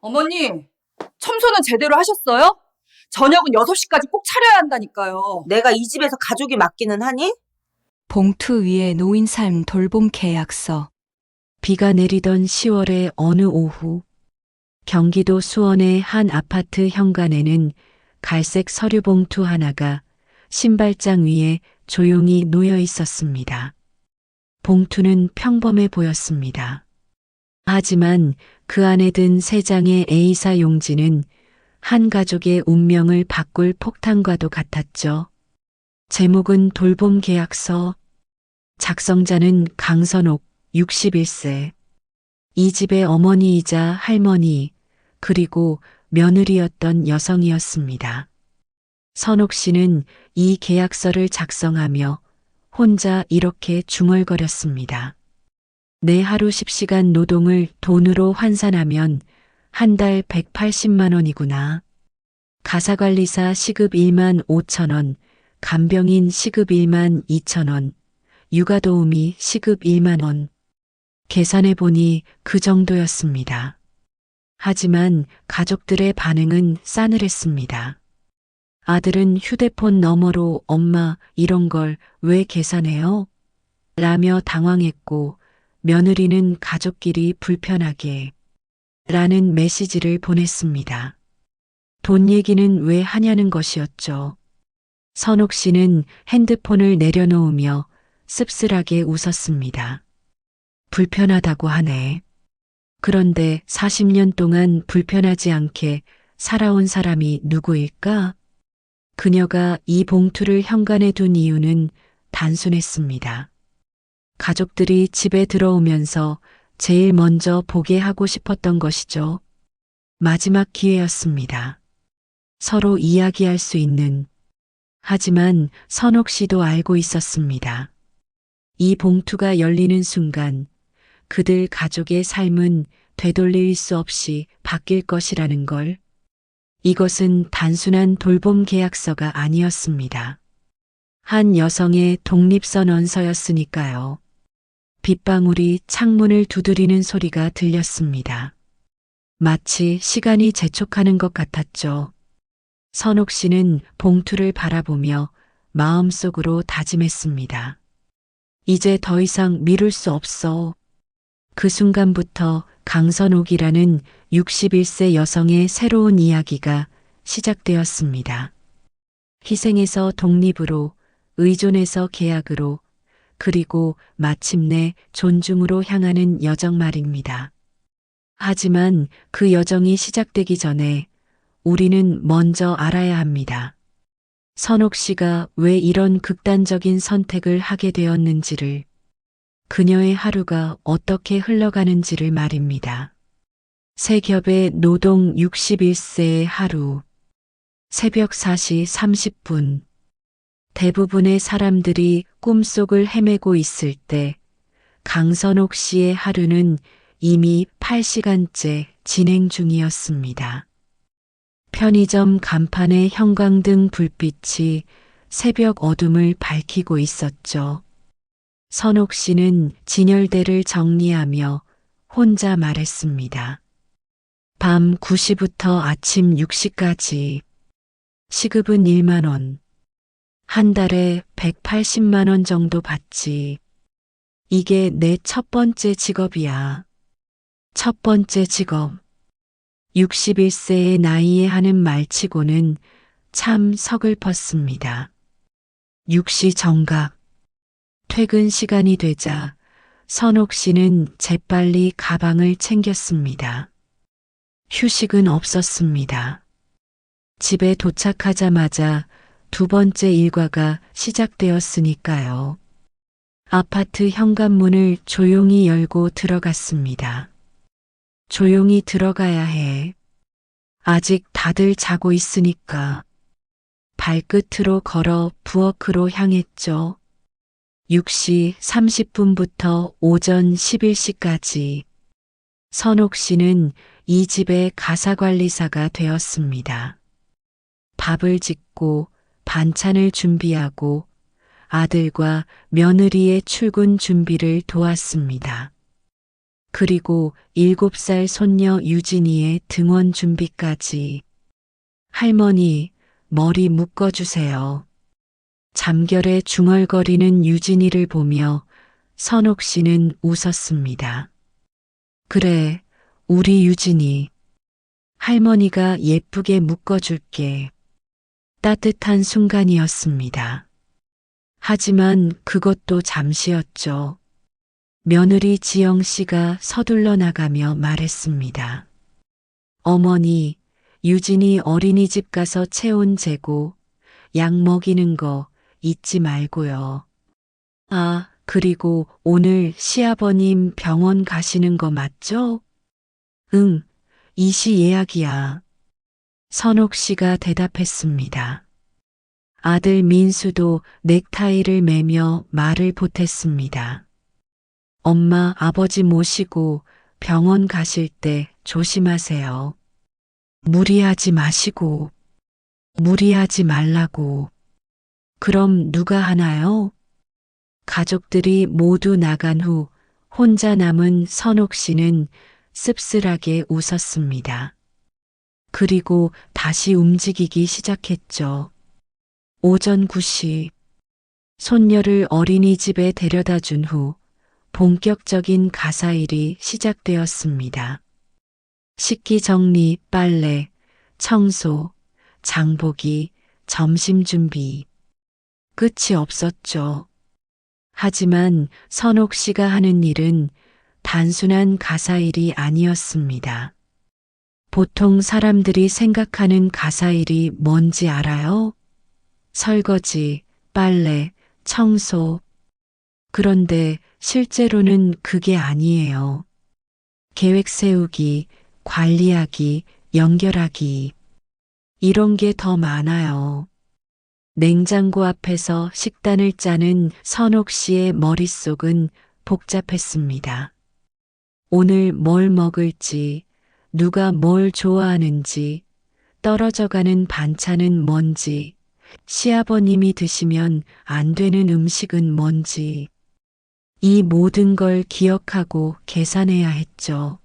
어머니, 청소는 제대로 하셨어요? 저녁은 6시까지 꼭 차려야 한다니까요. 내가 이 집에서 가족이 맞기는 하니? 봉투 위에 노인 삶 돌봄 계약서. 비가 내리던 10월의 어느 오후, 경기도 수원의 한 아파트 현관에는 갈색 서류 봉투 하나가 신발장 위에 조용히 놓여 있었습니다. 봉투는 평범해 보였습니다. 하지만 그 안에 든 3장의 A사 용지는 한 가족의 운명을 바꿀 폭탄과도 같았죠. 제목은 돌봄 계약서. 작성자는 강선옥 61세. 이 집의 어머니이자 할머니, 그리고 며느리였던 여성이었습니다. 선옥 씨는 이 계약서를 작성하며 혼자 이렇게 중얼거렸습니다. 내 하루 10시간 노동을 돈으로 환산하면 한 달 180만 원이구나. 가사관리사 시급 1만 5천 원, 간병인 시급 1만 2천 원, 육아도우미 시급 1만 원. 계산해보니 그 정도였습니다. 하지만 가족들의 반응은 싸늘했습니다. 아들은 휴대폰 너머로 엄마 이런 걸 왜 계산해요? 라며 당황했고 며느리는 가족끼리 불편하게 라는 메시지를 보냈습니다. 돈 얘기는 왜 하냐는 것이었죠. 선옥 씨는 핸드폰을 내려놓으며 씁쓸하게 웃었습니다. 불편하다고 하네. 그런데 40년 동안 불편하지 않게 살아온 사람이 누구일까? 그녀가 이 봉투를 현관에 둔 이유는 단순했습니다. 가족들이 집에 들어오면서 제일 먼저 보게 하고 싶었던 것이죠. 마지막 기회였습니다. 서로 이야기할 수 있는. 하지만 선옥 씨도 알고 있었습니다. 이 봉투가 열리는 순간 그들 가족의 삶은 되돌릴 수 없이 바뀔 것이라는 걸. 이것은 단순한 돌봄 계약서가 아니었습니다. 한 여성의 독립선언서였으니까요. 빗방울이 창문을 두드리는 소리가 들렸습니다. 마치 시간이 재촉하는 것 같았죠. 선옥 씨는 봉투를 바라보며 마음속으로 다짐했습니다. 이제 더 이상 미룰 수 없어. 그 순간부터 강선옥이라는 61세 여성의 새로운 이야기가 시작되었습니다. 희생에서 독립으로, 의존에서 계약으로, 그리고 마침내 존중으로 향하는 여정 말입니다. 하지만 그 여정이 시작되기 전에 우리는 먼저 알아야 합니다. 선옥 씨가 왜 이런 극단적인 선택을 하게 되었는지를, 그녀의 하루가 어떻게 흘러가는지를 말입니다. 세 겹의 노동 61세의 하루. 새벽 4시 30분. 대부분의 사람들이 꿈속을 헤매고 있을 때 강선옥 씨의 하루는 이미 8시간째 진행 중이었습니다. 편의점 간판의 형광등 불빛이 새벽 어둠을 밝히고 있었죠. 선옥 씨는 진열대를 정리하며 혼자 말했습니다. 밤 9시부터 아침 6시까지. 시급은 1만 원. 한 달에 180만 원 정도 받지. 이게 내 첫 번째 직업이야. 첫 번째 직업. 61세의 나이에 하는 말치고는 참 서글펐습니다. 6시 정각. 퇴근 시간이 되자 선옥 씨는 재빨리 가방을 챙겼습니다. 휴식은 없었습니다. 집에 도착하자마자 두 번째 일과가 시작되었으니까요. 아파트 현관문을 조용히 열고 들어갔습니다. 조용히 들어가야 해. 아직 다들 자고 있으니까. 발끝으로 걸어 부엌으로 향했죠. 6시 30분부터 오전 11시까지. 선옥 씨는 이 집의 가사관리사가 되었습니다. 밥을 짓고 반찬을 준비하고 아들과 며느리의 출근 준비를 도왔습니다. 그리고 7살 손녀 유진이의 등원 준비까지. 할머니, 머리 묶어주세요. 잠결에 중얼거리는 유진이를 보며 선옥 씨는 웃었습니다. 그래, 우리 유진이. 할머니가 예쁘게 묶어줄게. 따뜻한 순간이었습니다. 하지만 그것도 잠시였죠. 며느리 지영 씨가 서둘러 나가며 말했습니다. 어머니, 유진이 어린이집 가서 체온 재고 약 먹이는 거 잊지 말고요. 아, 그리고 오늘 시아버님 병원 가시는 거 맞죠? 응, 이시 예약이야. 선옥 씨가 대답했습니다. 아들 민수도 넥타이를 매며 말을 보탰습니다. 엄마, 아버지 모시고 병원 가실 때 조심하세요. 무리하지 마시고, 무리하지 말라고. 그럼 누가 하나요? 가족들이 모두 나간 후 혼자 남은 선옥 씨는 씁쓸하게 웃었습니다. 그리고 다시 움직이기 시작했죠. 오전 9시, 손녀를 어린이집에 데려다 준 후 본격적인 가사일이 시작되었습니다. 식기 정리, 빨래, 청소, 장보기, 점심 준비. 끝이 없었죠. 하지만 선옥 씨가 하는 일은 단순한 가사일이 아니었습니다. 보통 사람들이 생각하는 가사일이 뭔지 알아요? 설거지, 빨래, 청소. 그런데 실제로는 그게 아니에요. 계획 세우기, 관리하기, 연결하기. 이런 게 더 많아요. 냉장고 앞에서 식단을 짜는 선옥 씨의 머릿속은 복잡했습니다. 오늘 뭘 먹을지, 누가 뭘 좋아하는지, 떨어져가는 반찬은 뭔지, 시아버님이 드시면 안 되는 음식은 뭔지, 이 모든 걸 기억하고 계산해야 했죠.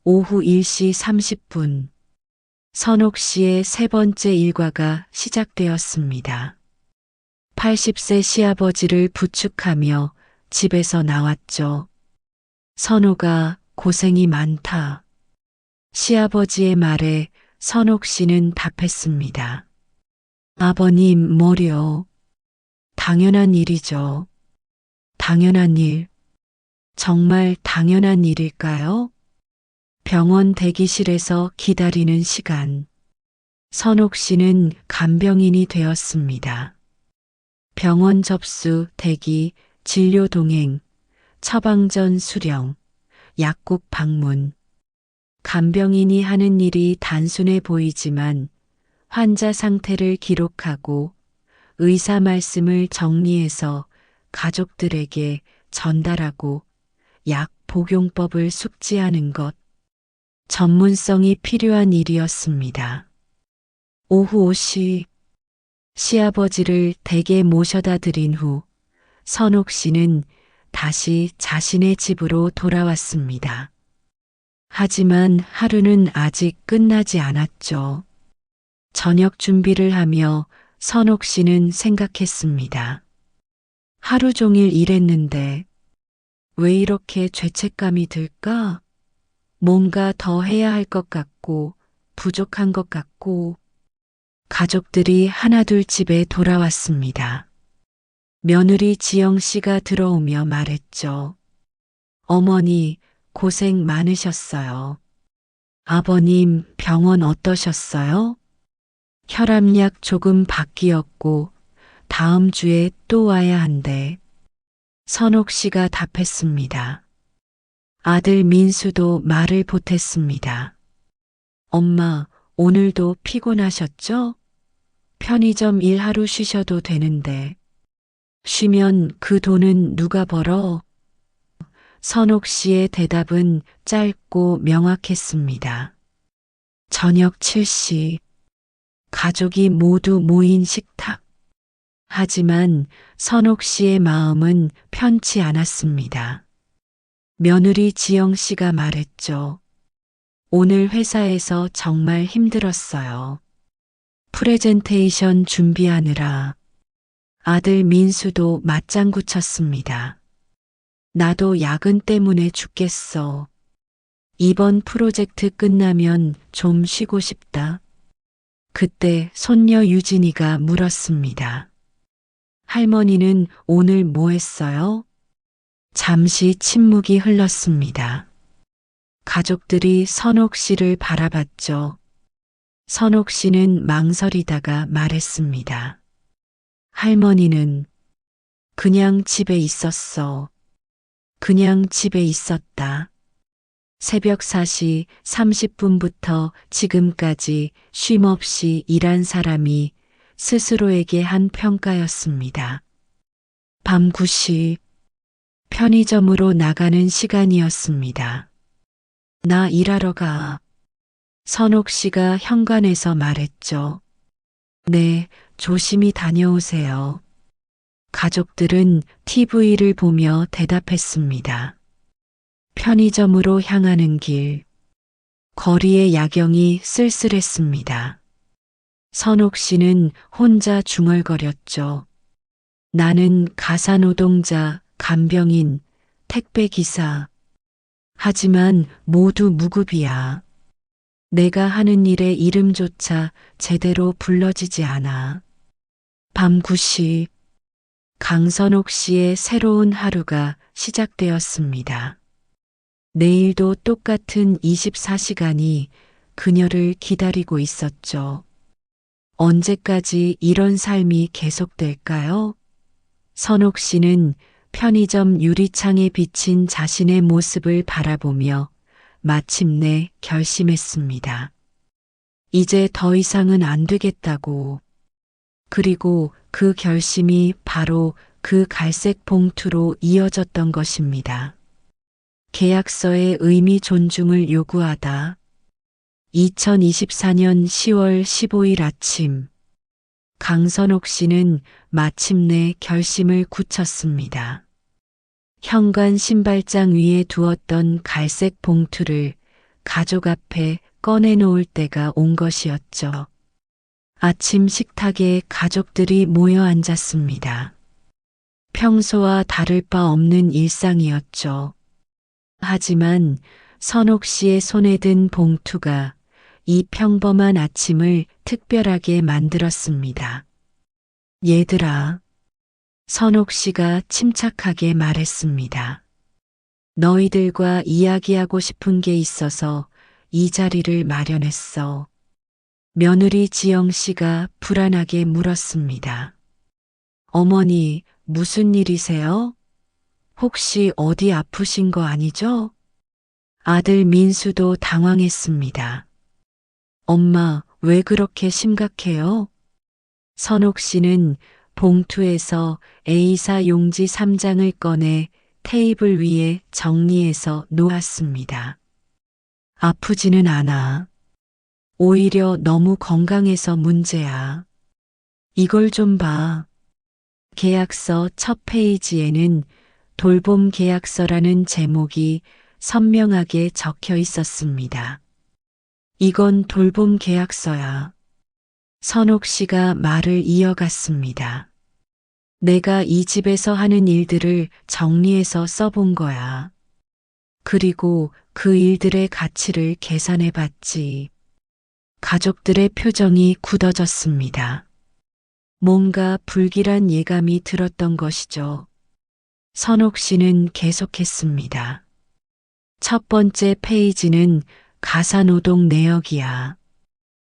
오후 1시 30분, 선옥 씨의 세 번째 일과가 시작되었습니다. 80세 시아버지를 부축하며 집에서 나왔죠. 선옥아, 고생이 많다. 시아버지의 말에 선옥 씨는 답했습니다. 아버님, 뭐려? 당연한 일이죠. 당연한 일. 정말 당연한 일일까요? 병원 대기실에서 기다리는 시간. 선옥 씨는 간병인이 되었습니다. 병원 접수, 대기, 진료 동행, 처방전 수령, 약국 방문. 간병인이 하는 일이 단순해 보이지만 환자 상태를 기록하고 의사 말씀을 정리해서 가족들에게 전달하고 약 복용법을 숙지하는 것. 전문성이 필요한 일이었습니다. 오후 5시 시아버지를 댁에 모셔다 드린 후 선옥 씨는 다시 자신의 집으로 돌아왔습니다. 하지만 하루는 아직 끝나지 않았죠. 저녁 준비를 하며 선옥 씨는 생각했습니다. 하루 종일 일했는데 왜 이렇게 죄책감이 들까? 뭔가 더 해야 할 것 같고 부족한 것 같고. 가족들이 하나둘 집에 돌아왔습니다. 며느리 지영 씨가 들어오며 말했죠. 어머니, 고생 많으셨어요. 아버님, 병원 어떠셨어요? 혈압약 조금 바뀌었고 다음 주에 또 와야 한대. 선옥 씨가 답했습니다. 아들 민수도 말을 보탰습니다. 엄마, 오늘도 피곤하셨죠? 편의점 일 하루 쉬셔도 되는데. 쉬면 그 돈은 누가 벌어? 선옥 씨의 대답은 짧고 명확했습니다. 저녁 7시. 가족이 모두 모인 식탁. 하지만 선옥 씨의 마음은 편치 않았습니다. 며느리 지영 씨가 말했죠. 오늘 회사에서 정말 힘들었어요. 프레젠테이션 준비하느라 아들 민수도 맞장구 쳤습니다. 나도 야근 때문에 죽겠어. 이번 프로젝트 끝나면 좀 쉬고 싶다. 그때 손녀 유진이가 물었습니다. 할머니는 오늘 뭐 했어요? 잠시 침묵이 흘렀습니다. 가족들이 선옥 씨를 바라봤죠. 선옥 씨는 망설이다가 말했습니다. 할머니는 그냥 집에 있었어. 그냥 집에 있었다. 새벽 4시 30분부터 지금까지 쉼없이 일한 사람이 스스로에게 한 평가였습니다. 밤 9시 편의점으로 나가는 시간이었습니다. 나 일하러 가. 선옥 씨가 현관에서 말했죠. 네, 조심히 다녀오세요. 가족들은 TV를 보며 대답했습니다. 편의점으로 향하는 길. 거리의 야경이 쓸쓸했습니다. 선옥 씨는 혼자 중얼거렸죠. 나는 가사노동자, 간병인, 택배기사. 하지만 모두 무급이야. 내가 하는 일의 이름조차 제대로 불러지지 않아. 밤 9시 강선옥 씨의 새로운 하루가 시작되었습니다. 내일도 똑같은 24시간이 그녀를 기다리고 있었죠. 언제까지 이런 삶이 계속될까요? 선옥 씨는 편의점 유리창에 비친 자신의 모습을 바라보며 마침내 결심했습니다. 이제 더 이상은 안 되겠다고. 그리고 그 결심이 바로 그 갈색 봉투로 이어졌던 것입니다. 계약서의 의미 존중을 요구하다. 2024년 10월 15일 아침, 강선옥 씨는 마침내 결심을 굳혔습니다. 현관 신발장 위에 두었던 갈색 봉투를 가족 앞에 꺼내놓을 때가 온 것이었죠. 아침 식탁에 가족들이 모여 앉았습니다. 평소와 다를 바 없는 일상이었죠. 하지만 선옥 씨의 손에 든 봉투가 이 평범한 아침을 특별하게 만들었습니다. 얘들아, 선옥 씨가 침착하게 말했습니다. 너희들과 이야기하고 싶은 게 있어서 이 자리를 마련했어. 며느리 지영 씨가 불안하게 물었습니다. 어머니, 무슨 일이세요? 혹시 어디 아프신 거 아니죠? 아들 민수도 당황했습니다. 엄마, 왜 그렇게 심각해요? 선옥 씨는 봉투에서 A사 용지 3장을 꺼내 테이블 위에 정리해서 놓았습니다. 아프지는 않아. 오히려 너무 건강해서 문제야. 이걸 좀 봐. 계약서 첫 페이지에는 돌봄 계약서라는 제목이 선명하게 적혀 있었습니다. 이건 돌봄 계약서야. 선옥 씨가 말을 이어갔습니다. 내가 이 집에서 하는 일들을 정리해서 써본 거야. 그리고 그 일들의 가치를 계산해 봤지. 가족들의 표정이 굳어졌습니다. 뭔가 불길한 예감이 들었던 것이죠. 선옥 씨는 계속했습니다. 첫 번째 페이지는 가사노동 내역이야.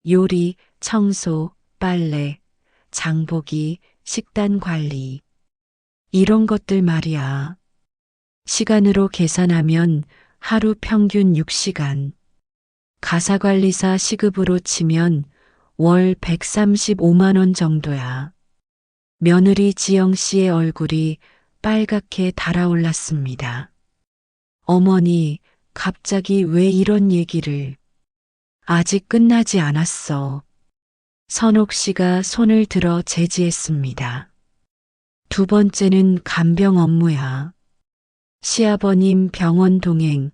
요리, 청소, 빨래, 장보기, 식단 관리. 이런 것들 말이야. 시간으로 계산하면 하루 평균 6시간. 가사관리사 시급으로 치면 월 135만 원 정도야. 며느리 지영 씨의 얼굴이 빨갛게 달아올랐습니다. 어머니, 갑자기 왜 이런 얘기를? 아직 끝나지 않았어. 선옥 씨가 손을 들어 제지했습니다. 두 번째는 간병 업무야. 시아버님 병원 동행,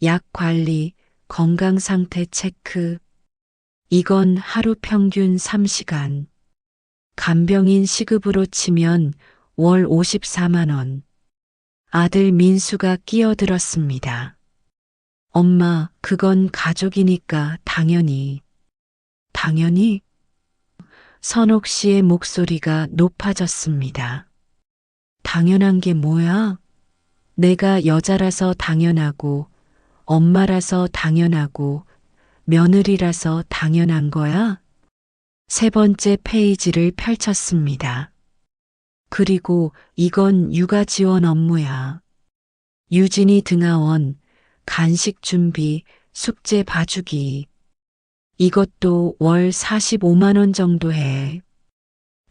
약 관리, 건강 상태 체크. 이건 하루 평균 3시간. 간병인 시급으로 치면 월 54만 원. 아들 민수가 끼어들었습니다. 엄마, 그건 가족이니까 당연히. 당연히? 선옥 씨의 목소리가 높아졌습니다. 당연한 게 뭐야? 내가 여자라서 당연하고, 엄마라서 당연하고, 며느리라서 당연한 거야? 세 번째 페이지를 펼쳤습니다. 그리고 이건 육아 지원 업무야. 유진이 등하원, 간식 준비, 숙제 봐주기. 이것도 월 45만 원 정도 해.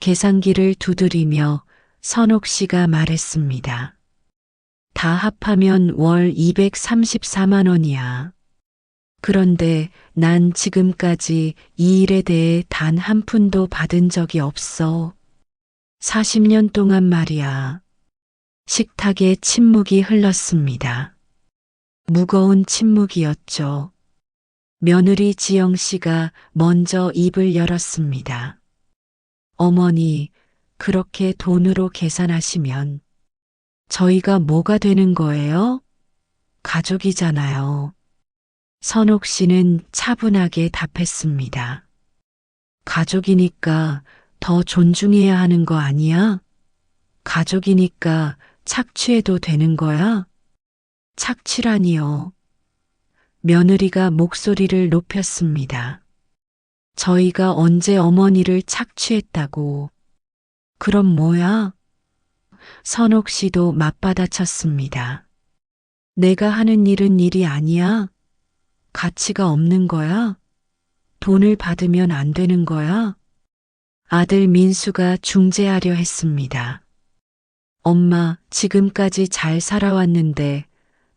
계산기를 두드리며 선옥 씨가 말했습니다. 다 합하면 월 234만 원이야. 그런데 난 지금까지 이 일에 대해 단 한 푼도 받은 적이 없어. 40년 동안 말이야. 식탁에 침묵이 흘렀습니다. 무거운 침묵이었죠. 며느리 지영 씨가 먼저 입을 열었습니다. 어머니, 그렇게 돈으로 계산하시면 저희가 뭐가 되는 거예요? 가족이잖아요. 선옥 씨는 차분하게 답했습니다. 가족이니까 더 존중해야 하는 거 아니야? 가족이니까 착취해도 되는 거야? 착취라니요. 며느리가 목소리를 높였습니다. 저희가 언제 어머니를 착취했다고. 그럼 뭐야? 선옥 씨도 맞받아쳤습니다. 내가 하는 일은 일이 아니야? 가치가 없는 거야? 돈을 받으면 안 되는 거야? 아들 민수가 중재하려 했습니다. 엄마, 지금까지 잘 살아왔는데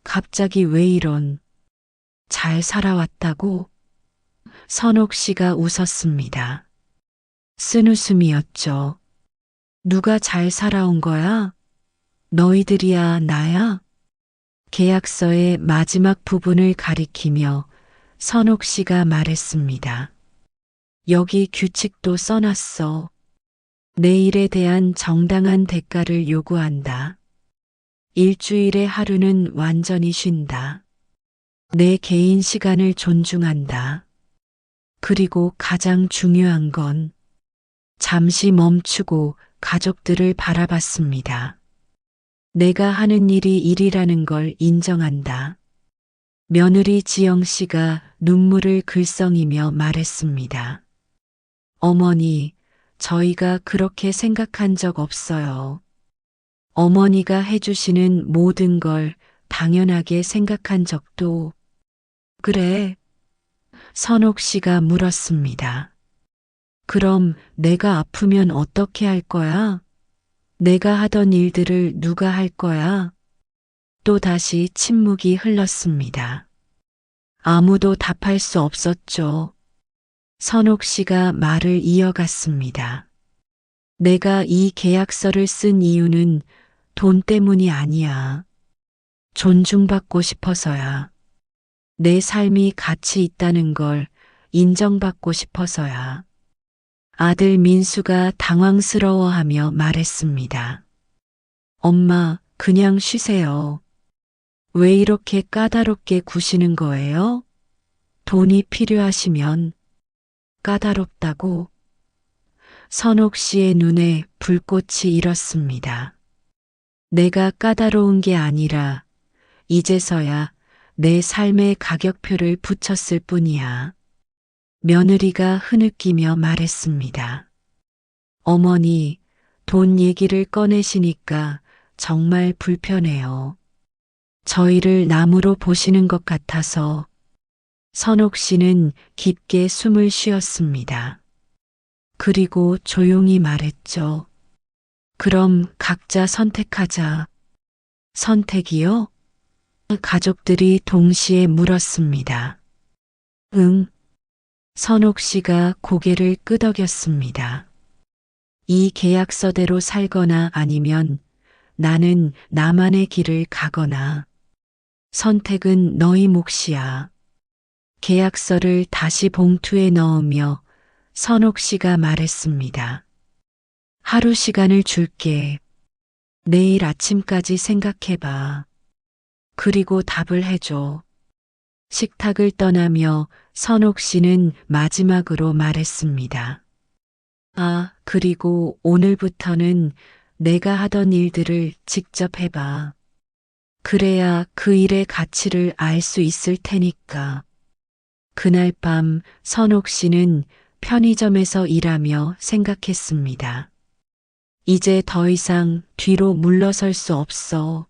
갑자기 왜 이런. 잘 살아왔다고? 선옥 씨가 웃었습니다. 쓴웃음이었죠. 누가 잘 살아온 거야? 너희들이야, 나야? 계약서의 마지막 부분을 가리키며 선옥 씨가 말했습니다. 여기 규칙도 써놨어. 내 일에 대한 정당한 대가를 요구한다. 일주일에 하루는 완전히 쉰다. 내 개인 시간을 존중한다. 그리고 가장 중요한 건 잠시 멈추고 가족들을 바라봤습니다. 내가 하는 일이 일이라는 걸 인정한다. 며느리 지영 씨가 눈물을 글썽이며 말했습니다. 어머니, 저희가 그렇게 생각한 적 없어요. 어머니가 해주시는 모든 걸 당연하게 생각한 적도. 그래? 선옥 씨가 물었습니다. 그럼 내가 아프면 어떻게 할 거야? 내가 하던 일들을 누가 할 거야? 또 다시 침묵이 흘렀습니다. 아무도 답할 수 없었죠. 선옥 씨가 말을 이어갔습니다. 내가 이 계약서를 쓴 이유는 돈 때문이 아니야. 존중받고 싶어서야. 내 삶이 가치 있다는 걸 인정받고 싶어서야. 아들 민수가 당황스러워하며 말했습니다. 엄마, 그냥 쉬세요. 왜 이렇게 까다롭게 구시는 거예요? 돈이 필요하시면 까다롭다고? 선옥 씨의 눈에 불꽃이 일었습니다. 내가 까다로운 게 아니라 이제서야 내 삶의 가격표를 붙였을 뿐이야. 며느리가 흐느끼며 말했습니다. 어머니, 돈 얘기를 꺼내시니까 정말 불편해요. 저희를 남으로 보시는 것 같아서. 선옥 씨는 깊게 숨을 쉬었습니다. 그리고 조용히 말했죠. 그럼 각자 선택하자. 선택이요? 가족들이 동시에 물었습니다. 응. 선옥 씨가 고개를 끄덕였습니다. 이 계약서대로 살거나 아니면 나는 나만의 길을 가거나 선택은 너희 몫이야. 계약서를 다시 봉투에 넣으며 선옥 씨가 말했습니다. 하루 시간을 줄게. 내일 아침까지 생각해봐. 그리고 답을 해줘. 식탁을 떠나며 선옥 씨는 마지막으로 말했습니다. 아, 그리고 오늘부터는 내가 하던 일들을 직접 해봐. 그래야 그 일의 가치를 알 수 있을 테니까. 그날 밤 선옥 씨는 편의점에서 일하며 생각했습니다. 이제 더 이상 뒤로 물러설 수 없어.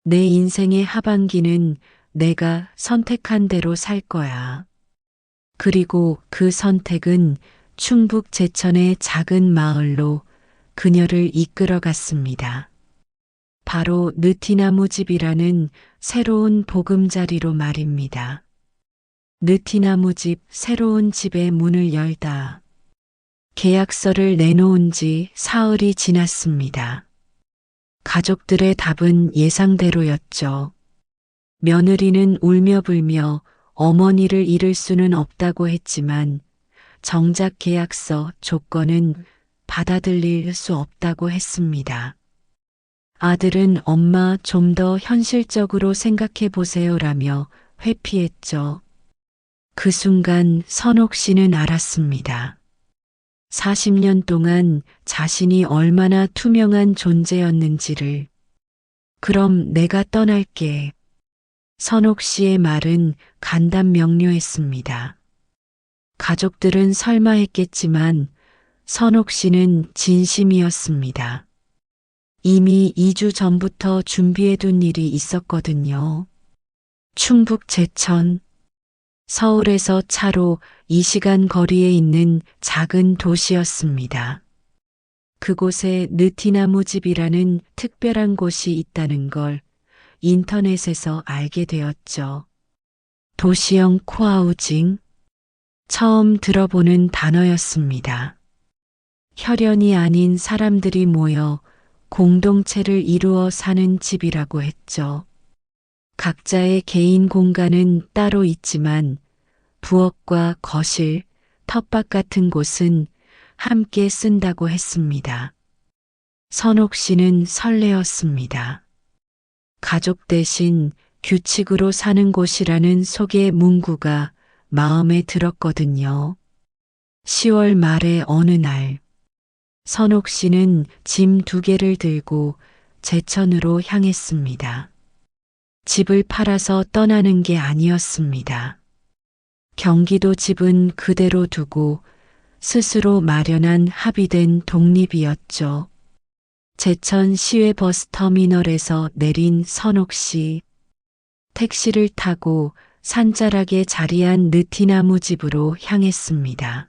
내 인생의 하반기는 내가 선택한 대로 살 거야. 그리고 그 선택은 충북 제천의 작은 마을로 그녀를 이끌어 갔습니다. 바로 느티나무집이라는 새로운 보금자리로 말입니다. 느티나무집 새로운 집의 문을 열다. 계약서를 내놓은 지 사흘이 지났습니다. 가족들의 답은 예상대로였죠. 며느리는 울며 불며 어머니를 잃을 수는 없다고 했지만 정작 계약서 조건은 받아들일 수 없다고 했습니다. 아들은 엄마 좀 더 현실적으로 생각해 보세요라며 회피했죠. 그 순간 선옥 씨는 알았습니다. 40년 동안 자신이 얼마나 투명한 존재였는지를. 그럼 내가 떠날게. 선옥 씨의 말은 간단명료했습니다. 가족들은 설마 했겠지만 선옥 씨는 진심이었습니다. 이미 2주 전부터 준비해둔 일이 있었거든요. 충북 제천. 서울에서 차로 2시간 거리에 있는 작은 도시였습니다. 그곳에 느티나무집이라는 특별한 곳이 있다는 걸 인터넷에서 알게 되었죠. 도시형 코하우징. 처음 들어보는 단어였습니다. 혈연이 아닌 사람들이 모여 공동체를 이루어 사는 집이라고 했죠. 각자의 개인 공간은 따로 있지만 부엌과 거실, 텃밭 같은 곳은 함께 쓴다고 했습니다. 선옥 씨는 설레었습니다. 가족 대신 규칙으로 사는 곳이라는 소개 문구가 마음에 들었거든요. 10월 말의 어느 날, 선옥 씨는 짐 2개를 들고 제천으로 향했습니다. 집을 팔아서 떠나는 게 아니었습니다. 경기도 집은 그대로 두고 스스로 마련한 합의된 독립이었죠. 제천 시외 버스터미널에서 내린 선옥 씨. 택시를 타고 산자락에 자리한 느티나무 집으로 향했습니다.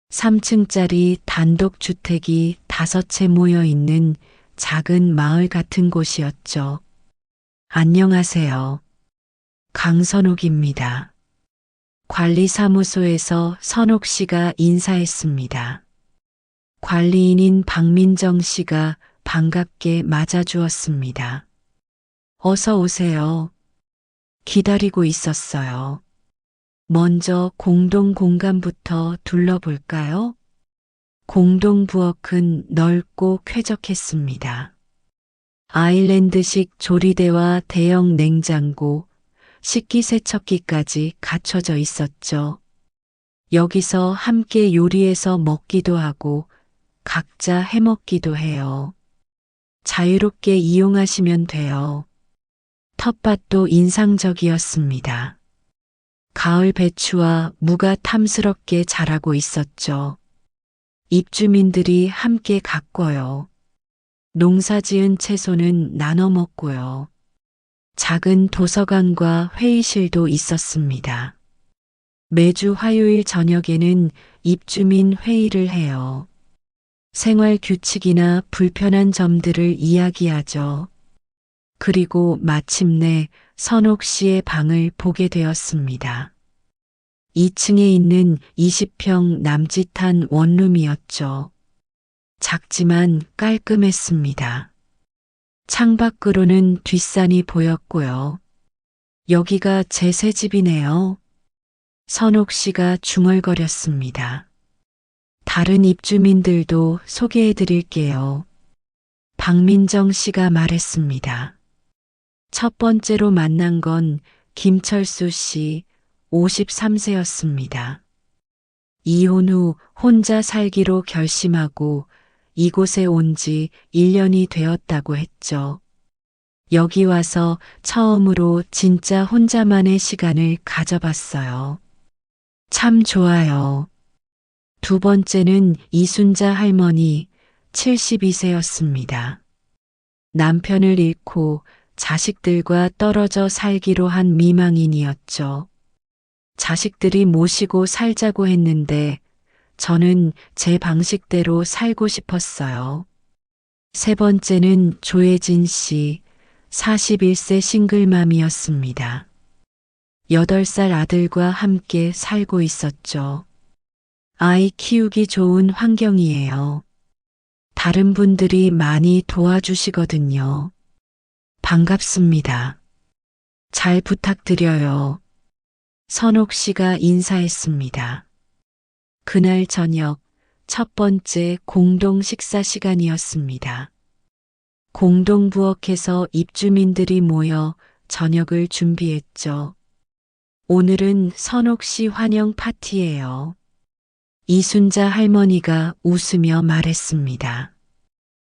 3층짜리 단독주택이 5채 모여 있는 작은 마을 같은 곳이었죠. 안녕하세요. 강선옥입니다. 관리사무소에서 선옥 씨가 인사했습니다. 관리인인 박민정 씨가 반갑게 맞아주었습니다. 어서 오세요. 기다리고 있었어요. 먼저 공동 공간부터 둘러볼까요? 공동 부엌은 넓고 쾌적했습니다. 아일랜드식 조리대와 대형 냉장고, 식기세척기까지 갖춰져 있었죠. 여기서 함께 요리해서 먹기도 하고 각자 해먹기도 해요. 자유롭게 이용하시면 돼요. 텃밭도 인상적이었습니다. 가을 배추와 무가 탐스럽게 자라고 있었죠. 입주민들이 함께 가꿔요. 농사지은 채소는 나눠 먹고요. 작은 도서관과 회의실도 있었습니다. 매주 화요일 저녁에는 입주민 회의를 해요. 생활 규칙이나 불편한 점들을 이야기하죠. 그리고 마침내 선옥 씨의 방을 보게 되었습니다. 2층에 있는 20평 남짓한 원룸이었죠. 작지만 깔끔했습니다. 창밖으로는 뒷산이 보였고요. 여기가 제 새 집이네요. 선옥 씨가 중얼거렸습니다. 다른 입주민들도 소개해 드릴게요. 박민정 씨가 말했습니다. 첫 번째로 만난 건 김철수 씨 53세였습니다. 이혼 후 혼자 살기로 결심하고 이곳에 온 지 1년이 되었다고 했죠. 여기 와서 처음으로 진짜 혼자만의 시간을 가져봤어요. 참 좋아요. 두 번째는 이순자 할머니 72세였습니다. 남편을 잃고 자식들과 떨어져 살기로 한 미망인이었죠. 자식들이 모시고 살자고 했는데 저는 제 방식대로 살고 싶었어요. 세 번째는 조혜진 씨 41세 싱글맘이었습니다. 8살 아들과 함께 살고 있었죠. 아이 키우기 좋은 환경이에요. 다른 분들이 많이 도와주시거든요. 반갑습니다. 잘 부탁드려요. 선옥 씨가 인사했습니다. 그날 저녁 첫 번째 공동 식사 시간이었습니다. 공동부엌에서 입주민들이 모여 저녁을 준비했죠. 오늘은 선옥 씨 환영 파티예요. 이순자 할머니가 웃으며 말했습니다.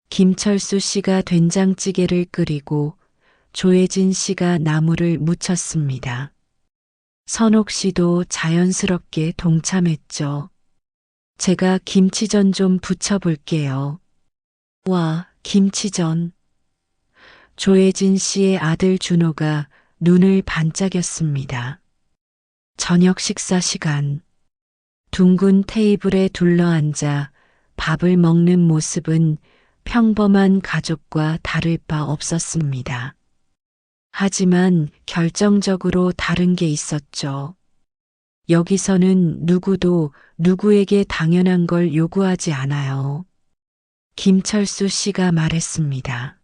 김철수 씨가 된장찌개를 끓이고 조혜진 씨가 나물을 무쳤습니다. 선옥 씨도 자연스럽게 동참했죠. 제가 김치전 좀 부쳐볼게요. 와, 김치전. 조혜진 씨의 아들 준호가 눈을 반짝였습니다. 저녁 식사 시간. 둥근 테이블에 둘러앉아 밥을 먹는 모습은 평범한 가족과 다를 바 없었습니다. 하지만 결정적으로 다른 게 있었죠. 여기서는 누구도 누구에게 당연한 걸 요구하지 않아요. 김철수 씨가 말했습니다.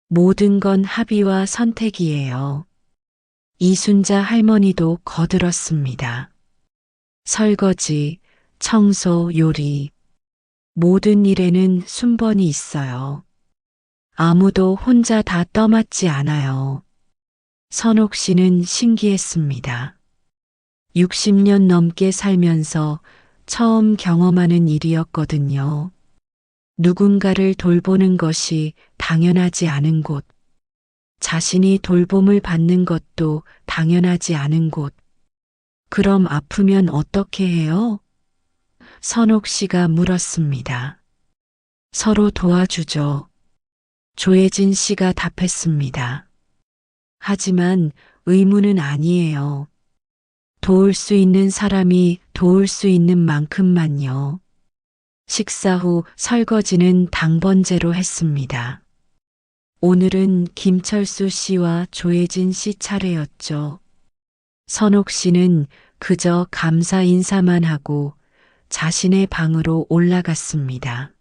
모든 건 합의와 선택이에요. 이순자 할머니도 거들었습니다. 설거지, 청소, 요리. 모든 일에는 순번이 있어요. 아무도 혼자 다 떠맡지 않아요. 선옥 씨는 신기했습니다. 60년 넘게 살면서 처음 경험하는 일이었거든요. 누군가를 돌보는 것이 당연하지 않은 곳, 자신이 돌봄을 받는 것도 당연하지 않은 곳. 그럼 아프면 어떻게 해요? 선옥 씨가 물었습니다. 서로 도와주죠. 조혜진 씨가 답했습니다. 하지만 의무는 아니에요. 도울 수 있는 사람이 도울 수 있는 만큼만요. 식사 후 설거지는 당번제로 했습니다. 오늘은 김철수 씨와 조혜진 씨 차례였죠. 선옥 씨는 그저 감사 인사만 하고 자신의 방으로 올라갔습니다.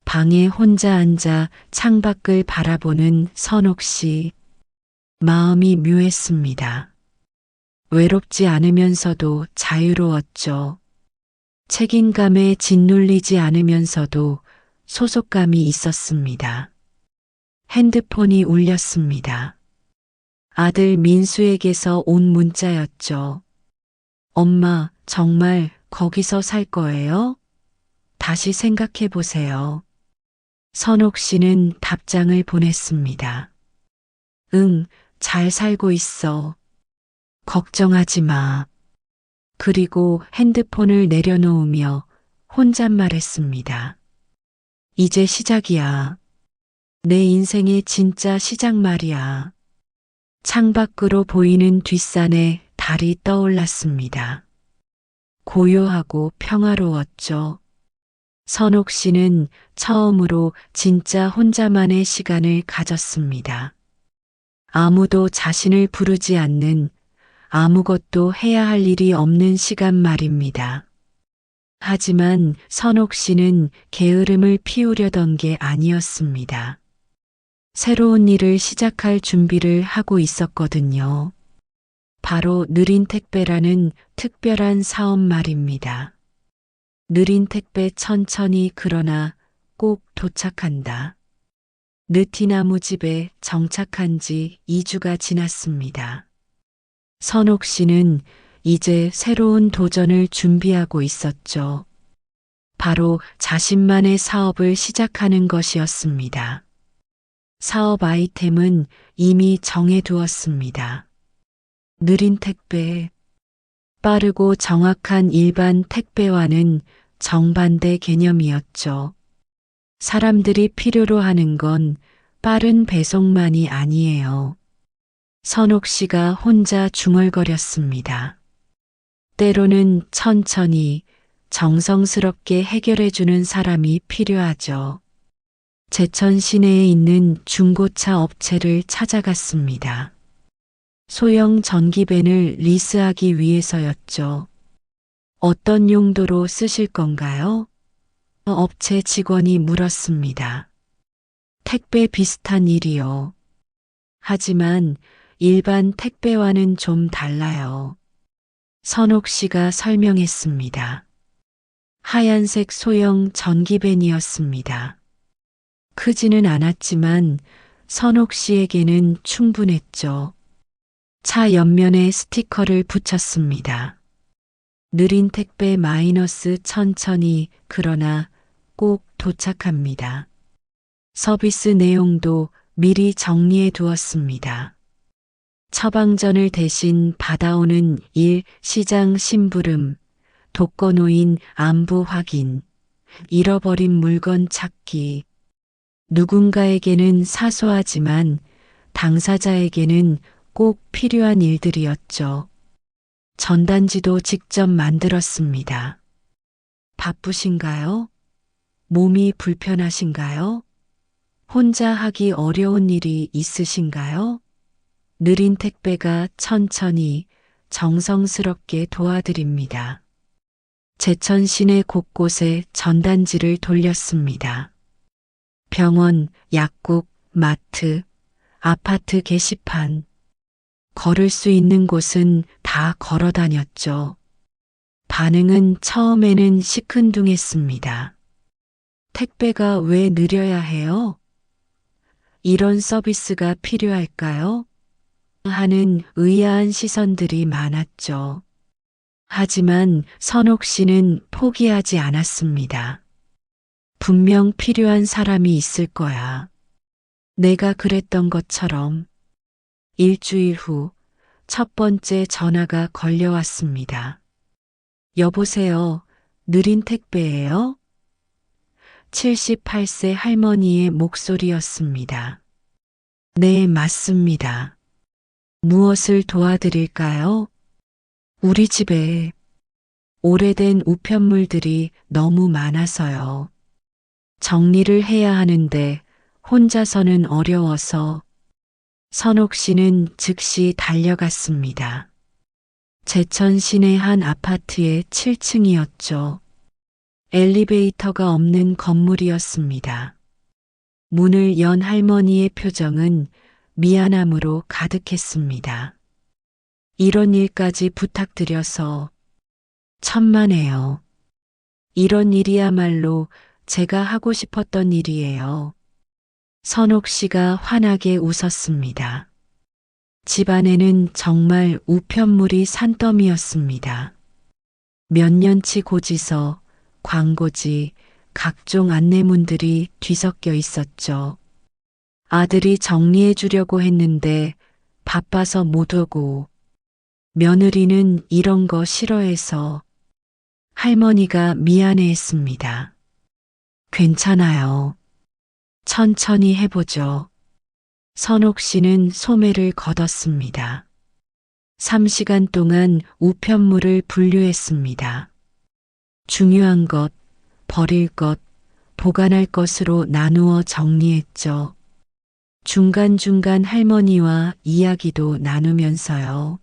방에 혼자 앉아 창밖을 바라보는 선옥 씨. 마음이 묘했습니다. 외롭지 않으면서도 자유로웠죠. 책임감에 짓눌리지 않으면서도 소속감이 있었습니다. 핸드폰이 울렸습니다. 아들 민수에게서 온 문자였죠. 엄마, 정말 거기서 살 거예요? 다시 생각해 보세요. 선옥 씨는 답장을 보냈습니다. 응, 잘 살고 있어. 걱정하지 마. 그리고 핸드폰을 내려놓으며 혼잣말했습니다. 이제 시작이야. 내 인생의 진짜 시작 말이야. 창밖으로 보이는 뒷산에 달이 떠올랐습니다. 고요하고 평화로웠죠. 선옥 씨는 처음으로 진짜 혼자만의 시간을 가졌습니다. 아무도 자신을 부르지 않는, 아무것도 해야 할 일이 없는 시간 말입니다. 하지만 선옥 씨는 게으름을 피우려던 게 아니었습니다. 새로운 일을 시작할 준비를 하고 있었거든요. 바로 느린 택배라는 특별한 사업 말입니다. 느린 택배 천천히 그러나 꼭 도착한다. 느티나무 집에 정착한 지 2주가 지났습니다. 선옥 씨는 이제 새로운 도전을 준비하고 있었죠. 바로 자신만의 사업을 시작하는 것이었습니다. 사업 아이템은 이미 정해두었습니다. 느린 택배, 빠르고 정확한 일반 택배와는 정반대 개념이었죠. 사람들이 필요로 하는 건 빠른 배송만이 아니에요. 선옥 씨가 혼자 중얼거렸습니다. 때로는 천천히 정성스럽게 해결해주는 사람이 필요하죠. 제천 시내에 있는 중고차 업체를 찾아갔습니다. 소형 전기밴을 리스하기 위해서였죠. 어떤 용도로 쓰실 건가요? 업체 직원이 물었습니다. 택배 비슷한 일이요. 하지만 일반 택배와는 좀 달라요. 선옥 씨가 설명했습니다. 하얀색 소형 전기밴이었습니다. 크지는 않았지만 선옥 씨에게는 충분했죠. 차 옆면에 스티커를 붙였습니다. 느린 택배 마이너스 천천히 그러나 꼭 도착합니다. 서비스 내용도 미리 정리해 두었습니다. 처방전을 대신 받아오는 일, 시장 심부름, 독거노인 안부 확인, 잃어버린 물건 찾기. 누군가에게는 사소하지만 당사자에게는 꼭 필요한 일들이었죠. 전단지도 직접 만들었습니다. 바쁘신가요? 몸이 불편하신가요? 혼자 하기 어려운 일이 있으신가요? 느린 택배가 천천히 정성스럽게 도와드립니다. 제천 시내 곳곳에 전단지를 돌렸습니다. 병원, 약국, 마트, 아파트 게시판. 걸을 수 있는 곳은 다 걸어 다녔죠. 반응은 처음에는 시큰둥했습니다. 택배가 왜 느려야 해요? 이런 서비스가 필요할까요? 하는 의아한 시선들이 많았죠. 하지만 선옥 씨는 포기하지 않았습니다. 분명 필요한 사람이 있을 거야. 내가 그랬던 것처럼. 일주일 후 첫 번째 전화가 걸려왔습니다. 여보세요. 느린 택배예요? 78세 할머니의 목소리였습니다. 네, 맞습니다. 무엇을 도와드릴까요? 우리 집에 오래된 우편물들이 너무 많아서요. 정리를 해야 하는데 혼자서는 어려워서. 선옥 씨는 즉시 달려갔습니다. 제천 시내 한 아파트의 7층이었죠. 엘리베이터가 없는 건물이었습니다. 문을 연 할머니의 표정은 미안함으로 가득했습니다. 이런 일까지 부탁드려서 천만에요. 이런 일이야말로 제가 하고 싶었던 일이에요. 선옥 씨가 환하게 웃었습니다. 집안에는 정말 우편물이 산더미였습니다. 몇 년치 고지서, 광고지, 각종 안내문들이 뒤섞여 있었죠. 아들이 정리해 주려고 했는데 바빠서 못 오고, 며느리는 이런 거 싫어해서 할머니가 미안해했습니다. 괜찮아요. 천천히 해보죠. 선옥 씨는 소매를 걷었습니다. 3시간 동안 우편물을 분류했습니다. 중요한 것, 버릴 것, 보관할 것으로 나누어 정리했죠. 중간중간 할머니와 이야기도 나누면서요.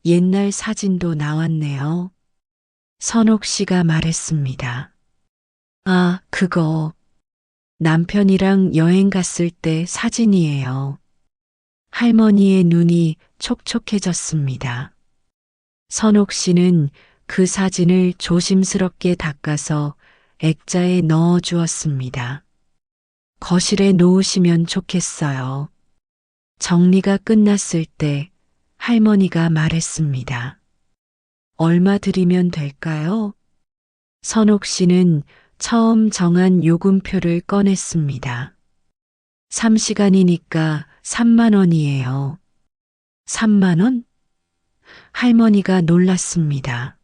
옛날 사진도 나왔네요. 선옥 씨가 말했습니다. 아, 그거. 남편이랑 여행 갔을 때 사진이에요. 할머니의 눈이 촉촉해졌습니다. 선옥 씨는 그 사진을 조심스럽게 닦아서 액자에 넣어 주었습니다. 거실에 놓으시면 좋겠어요. 정리가 끝났을 때 할머니가 말했습니다. 얼마 드리면 될까요? 선옥 씨는 처음 정한 요금표를 꺼냈습니다. 3시간이니까 3만 원이에요. 3만 원? 할머니가 놀랐습니다.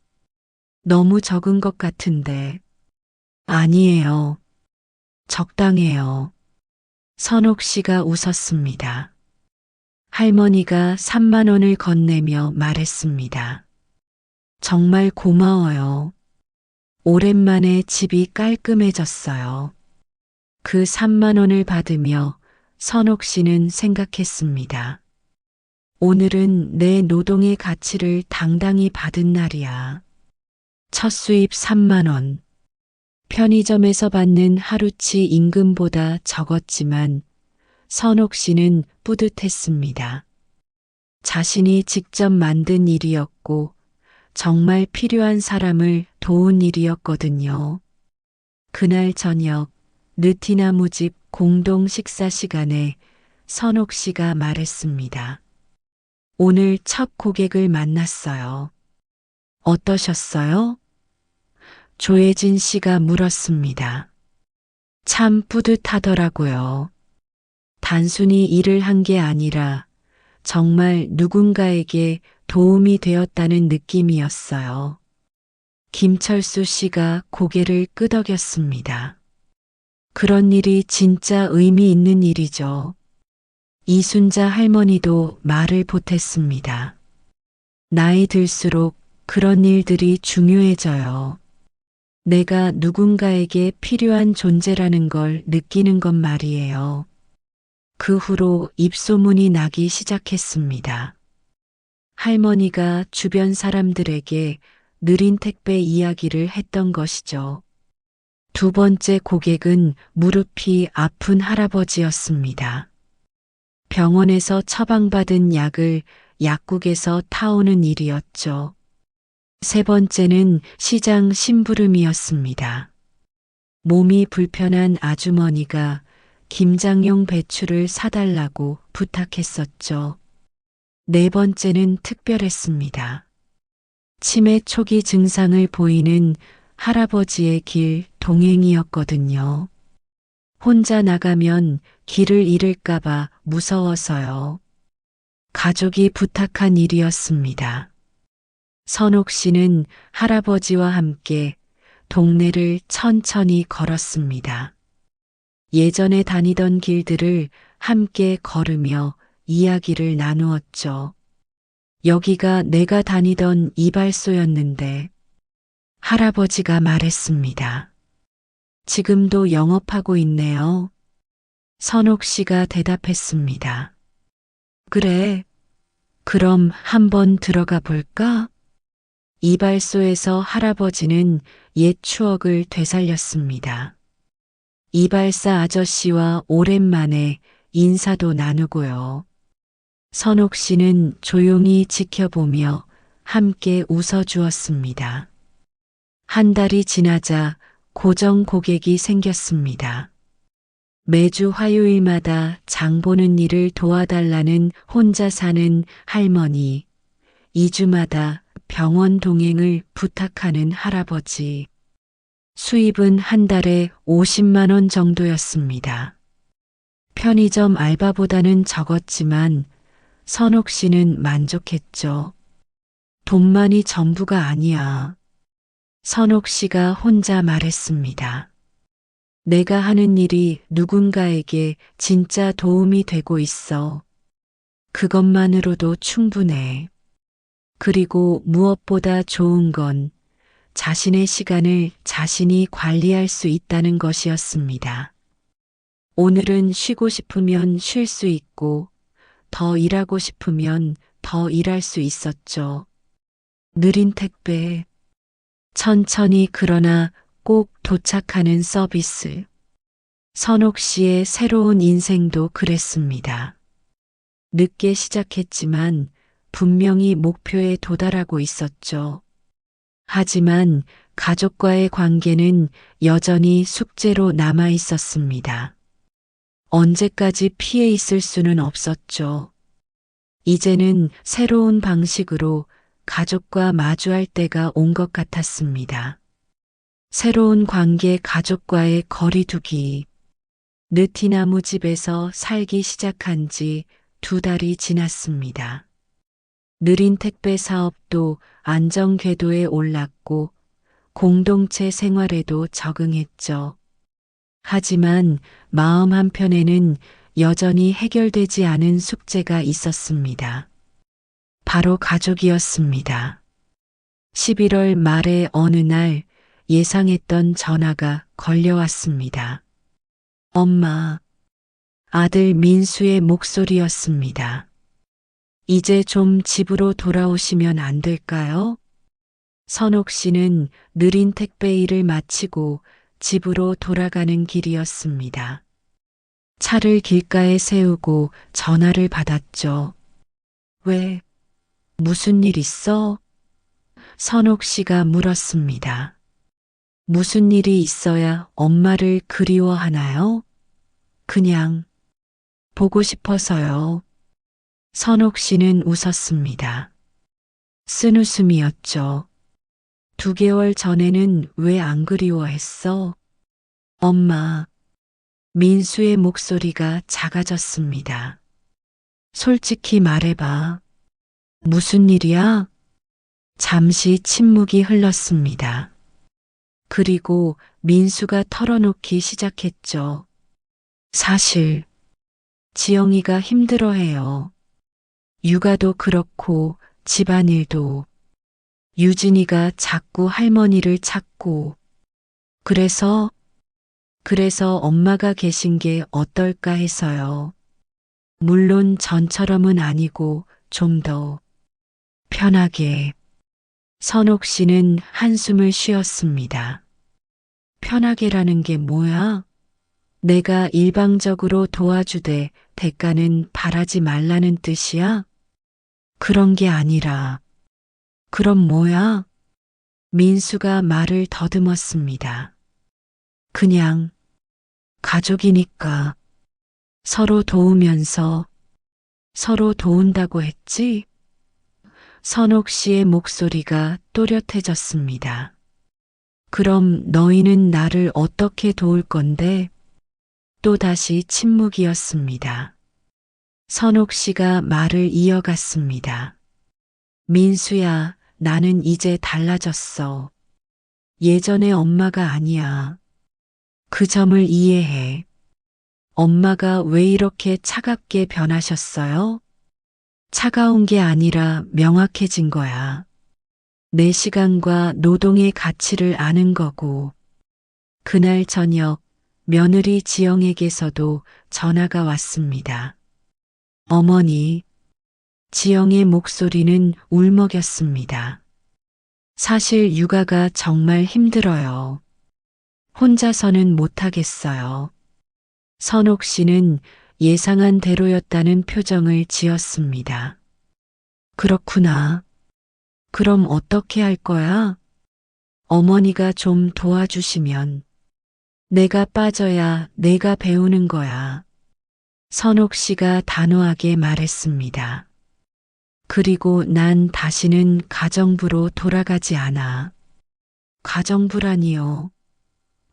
너무 적은 것 같은데. 아니에요. 적당해요. 선옥 씨가 웃었습니다. 할머니가 3만 원을 건네며 말했습니다. 정말 고마워요. 오랜만에 집이 깔끔해졌어요. 그 3만 원을 받으며 선옥 씨는 생각했습니다. 오늘은 내 노동의 가치를 당당히 받은 날이야. 첫 수입 3만 원. 편의점에서 받는 하루치 임금보다 적었지만 선옥 씨는 뿌듯했습니다. 자신이 직접 만든 일이었고 정말 필요한 사람을 도운 일이었거든요. 그날 저녁 느티나무 집 공동 식사 시간에 선옥 씨가 말했습니다. 오늘 첫 고객을 만났어요. 어떠셨어요? 조혜진 씨가 물었습니다. 참 뿌듯하더라고요. 단순히 일을 한 게 아니라 정말 누군가에게 도움이 되었다는 느낌이었어요. 김철수 씨가 고개를 끄덕였습니다. 그런 일이 진짜 의미 있는 일이죠. 이순자 할머니도 말을 보탰습니다. 나이 들수록 그런 일들이 중요해져요. 내가 누군가에게 필요한 존재라는 걸 느끼는 것 말이에요. 그 후로 입소문이 나기 시작했습니다. 할머니가 주변 사람들에게 느린 택배 이야기를 했던 것이죠. 두 번째 고객은 무릎이 아픈 할아버지였습니다. 병원에서 처방받은 약을 약국에서 타오는 일이었죠. 세 번째는 시장 심부름이었습니다. 몸이 불편한 아주머니가 김장용 배추를 사달라고 부탁했었죠. 네 번째는 특별했습니다. 치매 초기 증상을 보이는 할아버지의 길 동행이었거든요. 혼자 나가면 길을 잃을까봐 무서워서요. 가족이 부탁한 일이었습니다. 선옥 씨는 할아버지와 함께 동네를 천천히 걸었습니다. 예전에 다니던 길들을 함께 걸으며 이야기를 나누었죠. 여기가 내가 다니던 이발소였는데 할아버지가 말했습니다. 지금도 영업하고 있네요. 선옥 씨가 대답했습니다. 그래. 그럼 한번 들어가 볼까? 이발소에서 할아버지는 옛 추억을 되살렸습니다. 이발사 아저씨와 오랜만에 인사도 나누고요. 선옥 씨는 조용히 지켜보며 함께 웃어주었습니다. 한 달이 지나자 고정 고객이 생겼습니다. 매주 화요일마다 장 보는 일을 도와달라는 혼자 사는 할머니, 2주마다 병원 동행을 부탁하는 할아버지. 수입은 한 달에 50만 원 정도였습니다. 편의점 알바보다는 적었지만 선옥 씨는 만족했죠. 돈만이 전부가 아니야. 선옥 씨가 혼자 말했습니다. 내가 하는 일이 누군가에게 진짜 도움이 되고 있어. 그것만으로도 충분해. 그리고 무엇보다 좋은 건 자신의 시간을 자신이 관리할 수 있다는 것이었습니다. 오늘은 쉬고 싶으면 쉴 수 있고 더 일하고 싶으면 더 일할 수 있었죠. 느린 택배, 천천히 그러나 꼭 도착하는 서비스. 선옥 씨의 새로운 인생도 그랬습니다. 늦게 시작했지만 분명히 목표에 도달하고 있었죠. 하지만 가족과의 관계는 여전히 숙제로 남아 있었습니다. 언제까지 피해 있을 수는 없었죠. 이제는 새로운 방식으로 가족과 마주할 때가 온 것 같았습니다. 새로운 관계 가족과의 거리두기. 느티나무 집에서 살기 시작한 지 2달이 지났습니다. 느린 택배 사업도 안정 궤도에 올랐고 공동체 생활에도 적응했죠. 하지만 마음 한편에는 여전히 해결되지 않은 숙제가 있었습니다. 바로 가족이었습니다. 11월 말의 어느 날 예상했던 전화가 걸려왔습니다. 엄마, 아들 민수의 목소리였습니다. 이제 좀 집으로 돌아오시면 안 될까요? 선옥 씨는 느린 택배 일을 마치고 집으로 돌아가는 길이었습니다. 차를 길가에 세우고 전화를 받았죠. 왜? 무슨 일 있어? 선옥 씨가 물었습니다. 무슨 일이 있어야 엄마를 그리워하나요? 그냥 보고 싶어서요. 선옥 씨는 웃었습니다. 쓴웃음이었죠. 2개월 전에는 왜 안 그리워했어? 엄마, 민수의 목소리가 작아졌습니다. 솔직히 말해봐. 무슨 일이야? 잠시 침묵이 흘렀습니다. 그리고 민수가 털어놓기 시작했죠. 사실, 지영이가 힘들어해요. 육아도 그렇고 집안일도. 유진이가 자꾸 할머니를 찾고. 그래서 엄마가 계신 게 어떨까 해서요. 물론 전처럼은 아니고 좀 더 편하게. 선옥 씨는 한숨을 쉬었습니다. 편하게라는 게 뭐야? 내가 일방적으로 도와주되 대가는 바라지 말라는 뜻이야? 그런 게 아니라. 그럼 뭐야? 민수가 말을 더듬었습니다. 그냥 가족이니까 서로 도우면서 서로 도운다고 했지? 선옥 씨의 목소리가 또렷해졌습니다. 그럼 너희는 나를 어떻게 도울 건데? 또다시 침묵이었습니다. 선옥 씨가 말을 이어갔습니다. 민수야, 나는 이제 달라졌어. 예전의 엄마가 아니야. 그 점을 이해해. 엄마가 왜 이렇게 차갑게 변하셨어요? 차가운 게 아니라 명확해진 거야. 내 시간과 노동의 가치를 아는 거고. 그날 저녁 며느리 지영에게서도 전화가 왔습니다. 어머니, 지영의 목소리는 울먹였습니다. 사실 육아가 정말 힘들어요. 혼자서는 못하겠어요. 선옥 씨는 예상한 대로였다는 표정을 지었습니다. 그렇구나. 그럼 어떻게 할 거야? 어머니가 좀 도와주시면. 내가 빠져야 내가 배우는 거야. 선옥 씨가 단호하게 말했습니다. 그리고 난 다시는 가정부로 돌아가지 않아. 가정부라니요.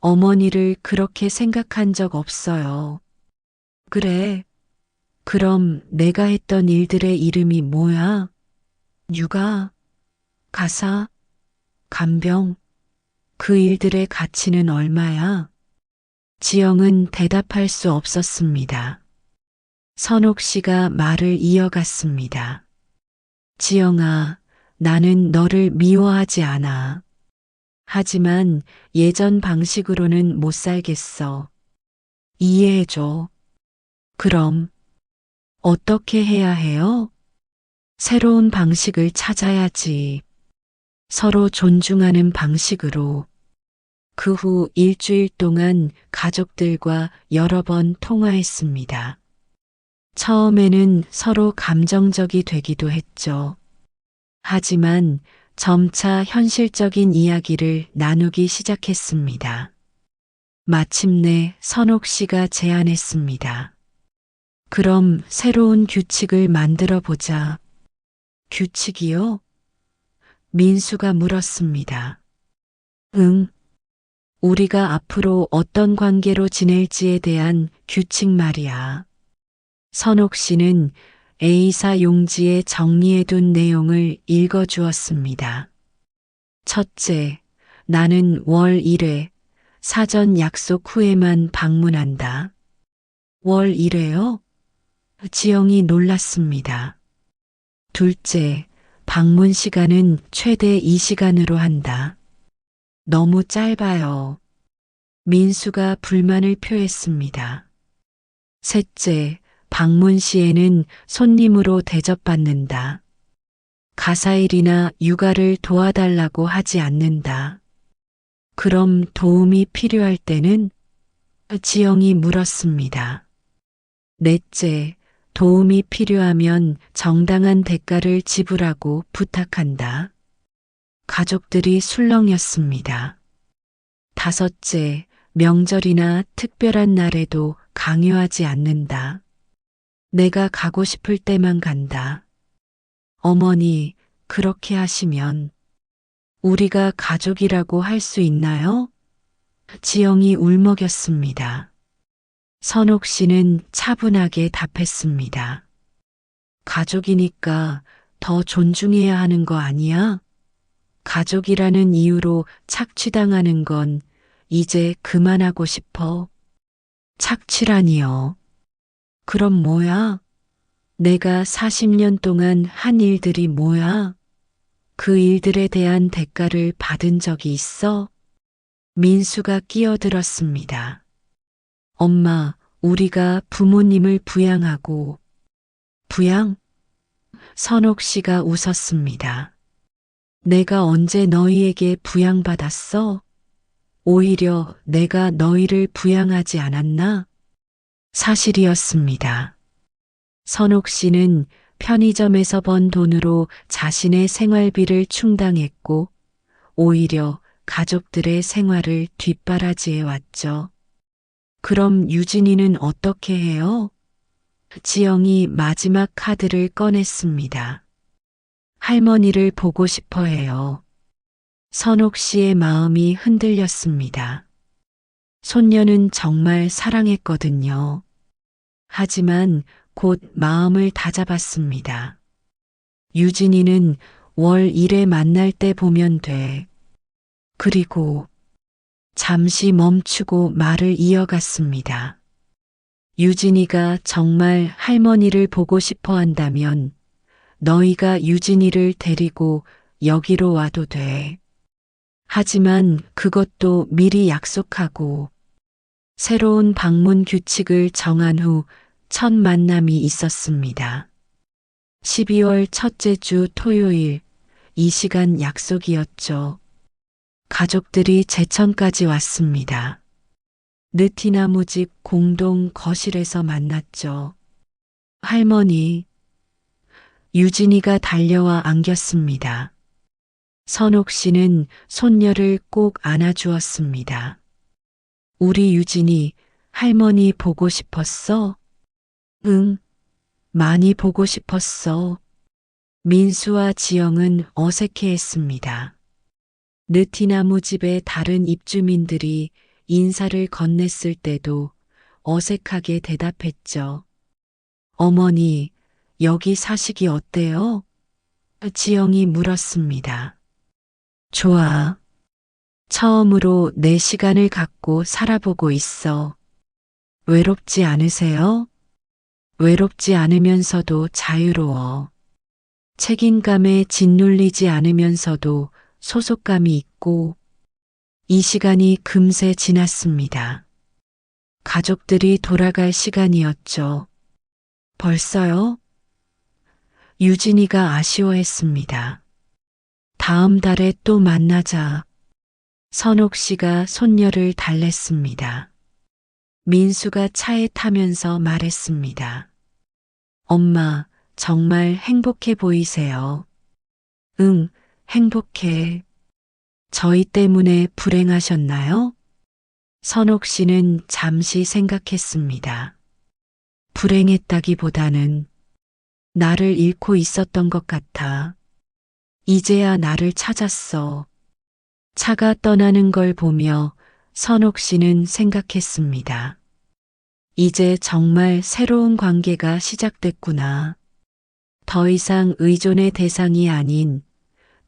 어머니를 그렇게 생각한 적 없어요. 그래. 그럼 내가 했던 일들의 이름이 뭐야? 육아, 가사, 간병. 그 일들의 가치는 얼마야? 지영은 대답할 수 없었습니다. 선옥 씨가 말을 이어갔습니다. 지영아, 나는 너를 미워하지 않아. 하지만 예전 방식으로는 못 살겠어. 이해해줘. 그럼 어떻게 해야 해요? 새로운 방식을 찾아야지. 서로 존중하는 방식으로. 그 후 일주일 동안 가족들과 여러 번 통화했습니다. 처음에는 서로 감정적이 되기도 했죠. 하지만 점차 현실적인 이야기를 나누기 시작했습니다. 마침내 선옥 씨가 제안했습니다. 그럼 새로운 규칙을 만들어 보자. 규칙이요? 민수가 물었습니다. 응. 우리가 앞으로 어떤 관계로 지낼지에 대한 규칙 말이야. 선옥 씨는 A사 용지에 정리해둔 내용을 읽어주었습니다. 첫째, 나는 월 1회, 사전 약속 후에만 방문한다. 월 1회요? 지영이 놀랐습니다. 둘째, 방문 시간은 최대 2시간으로 한다. 너무 짧아요. 민수가 불만을 표했습니다. 셋째, 방문 시에는 손님으로 대접받는다. 가사일이나 육아를 도와달라고 하지 않는다. 그럼 도움이 필요할 때는? 지영이 물었습니다. 넷째, 도움이 필요하면 정당한 대가를 지불하고 부탁한다. 가족들이 술렁였습니다. 다섯째, 명절이나 특별한 날에도 강요하지 않는다. 내가 가고 싶을 때만 간다. 어머니, 그렇게 하시면 우리가 가족이라고 할 수 있나요? 지영이 울먹였습니다. 선옥 씨는 차분하게 답했습니다. 가족이니까 더 존중해야 하는 거 아니야? 가족이라는 이유로 착취당하는 건 이제 그만하고 싶어. 착취라니요. 그럼 뭐야? 내가 40년 동안 한 일들이 뭐야? 그 일들에 대한 대가를 받은 적이 있어? 민수가 끼어들었습니다. 엄마, 우리가 부모님을 부양하고. 부양? 선옥 씨가 웃었습니다. 내가 언제 너희에게 부양받았어? 오히려 내가 너희를 부양하지 않았나? 사실이었습니다. 선옥 씨는 편의점에서 번 돈으로 자신의 생활비를 충당했고, 오히려 가족들의 생활을 뒷바라지해 왔죠. 그럼 유진이는 어떻게 해요? 지영이 마지막 카드를 꺼냈습니다. 할머니를 보고 싶어 해요. 선옥 씨의 마음이 흔들렸습니다. 손녀는 정말 사랑했거든요. 하지만 곧 마음을 다잡았습니다. 유진이는 월 1회 만날 때 보면 돼. 그리고 잠시 멈추고 말을 이어갔습니다. 유진이가 정말 할머니를 보고 싶어 한다면 너희가 유진이를 데리고 여기로 와도 돼. 하지만 그것도 미리 약속하고. 새로운 방문 규칙을 정한 후 첫 만남이 있었습니다. 12월 첫째 주 토요일, 이 시간 약속이었죠. 가족들이 제천까지 왔습니다. 느티나무 집 공동 거실에서 만났죠. 할머니, 유진이가 달려와 안겼습니다. 선옥 씨는 손녀를 꼭 안아주었습니다. 우리 유진이 할머니 보고 싶었어? 응, 많이 보고 싶었어. 민수와 지영은 어색해했습니다. 느티나무 집의 다른 입주민들이 인사를 건넸을 때도 어색하게 대답했죠. 어머니, 여기 사시기 어때요? 지영이 물었습니다. 좋아. 처음으로 내 시간을 갖고 살아보고 있어. 외롭지 않으세요? 외롭지 않으면서도 자유로워. 책임감에 짓눌리지 않으면서도 소속감이 있고. 이 시간이 금세 지났습니다. 가족들이 돌아갈 시간이었죠. 벌써요? 유진이가 아쉬워했습니다. 다음 달에 또 만나자. 선옥 씨가 손녀를 달랬습니다. 민수가 차에 타면서 말했습니다. 엄마, 정말 행복해 보이세요. 응, 행복해. 저희 때문에 불행하셨나요? 선옥 씨는 잠시 생각했습니다. 불행했다기보다는 나를 잃고 있었던 것 같아. 이제야 나를 찾았어. 차가 떠나는 걸 보며 선옥 씨는 생각했습니다. 이제 정말 새로운 관계가 시작됐구나. 더 이상 의존의 대상이 아닌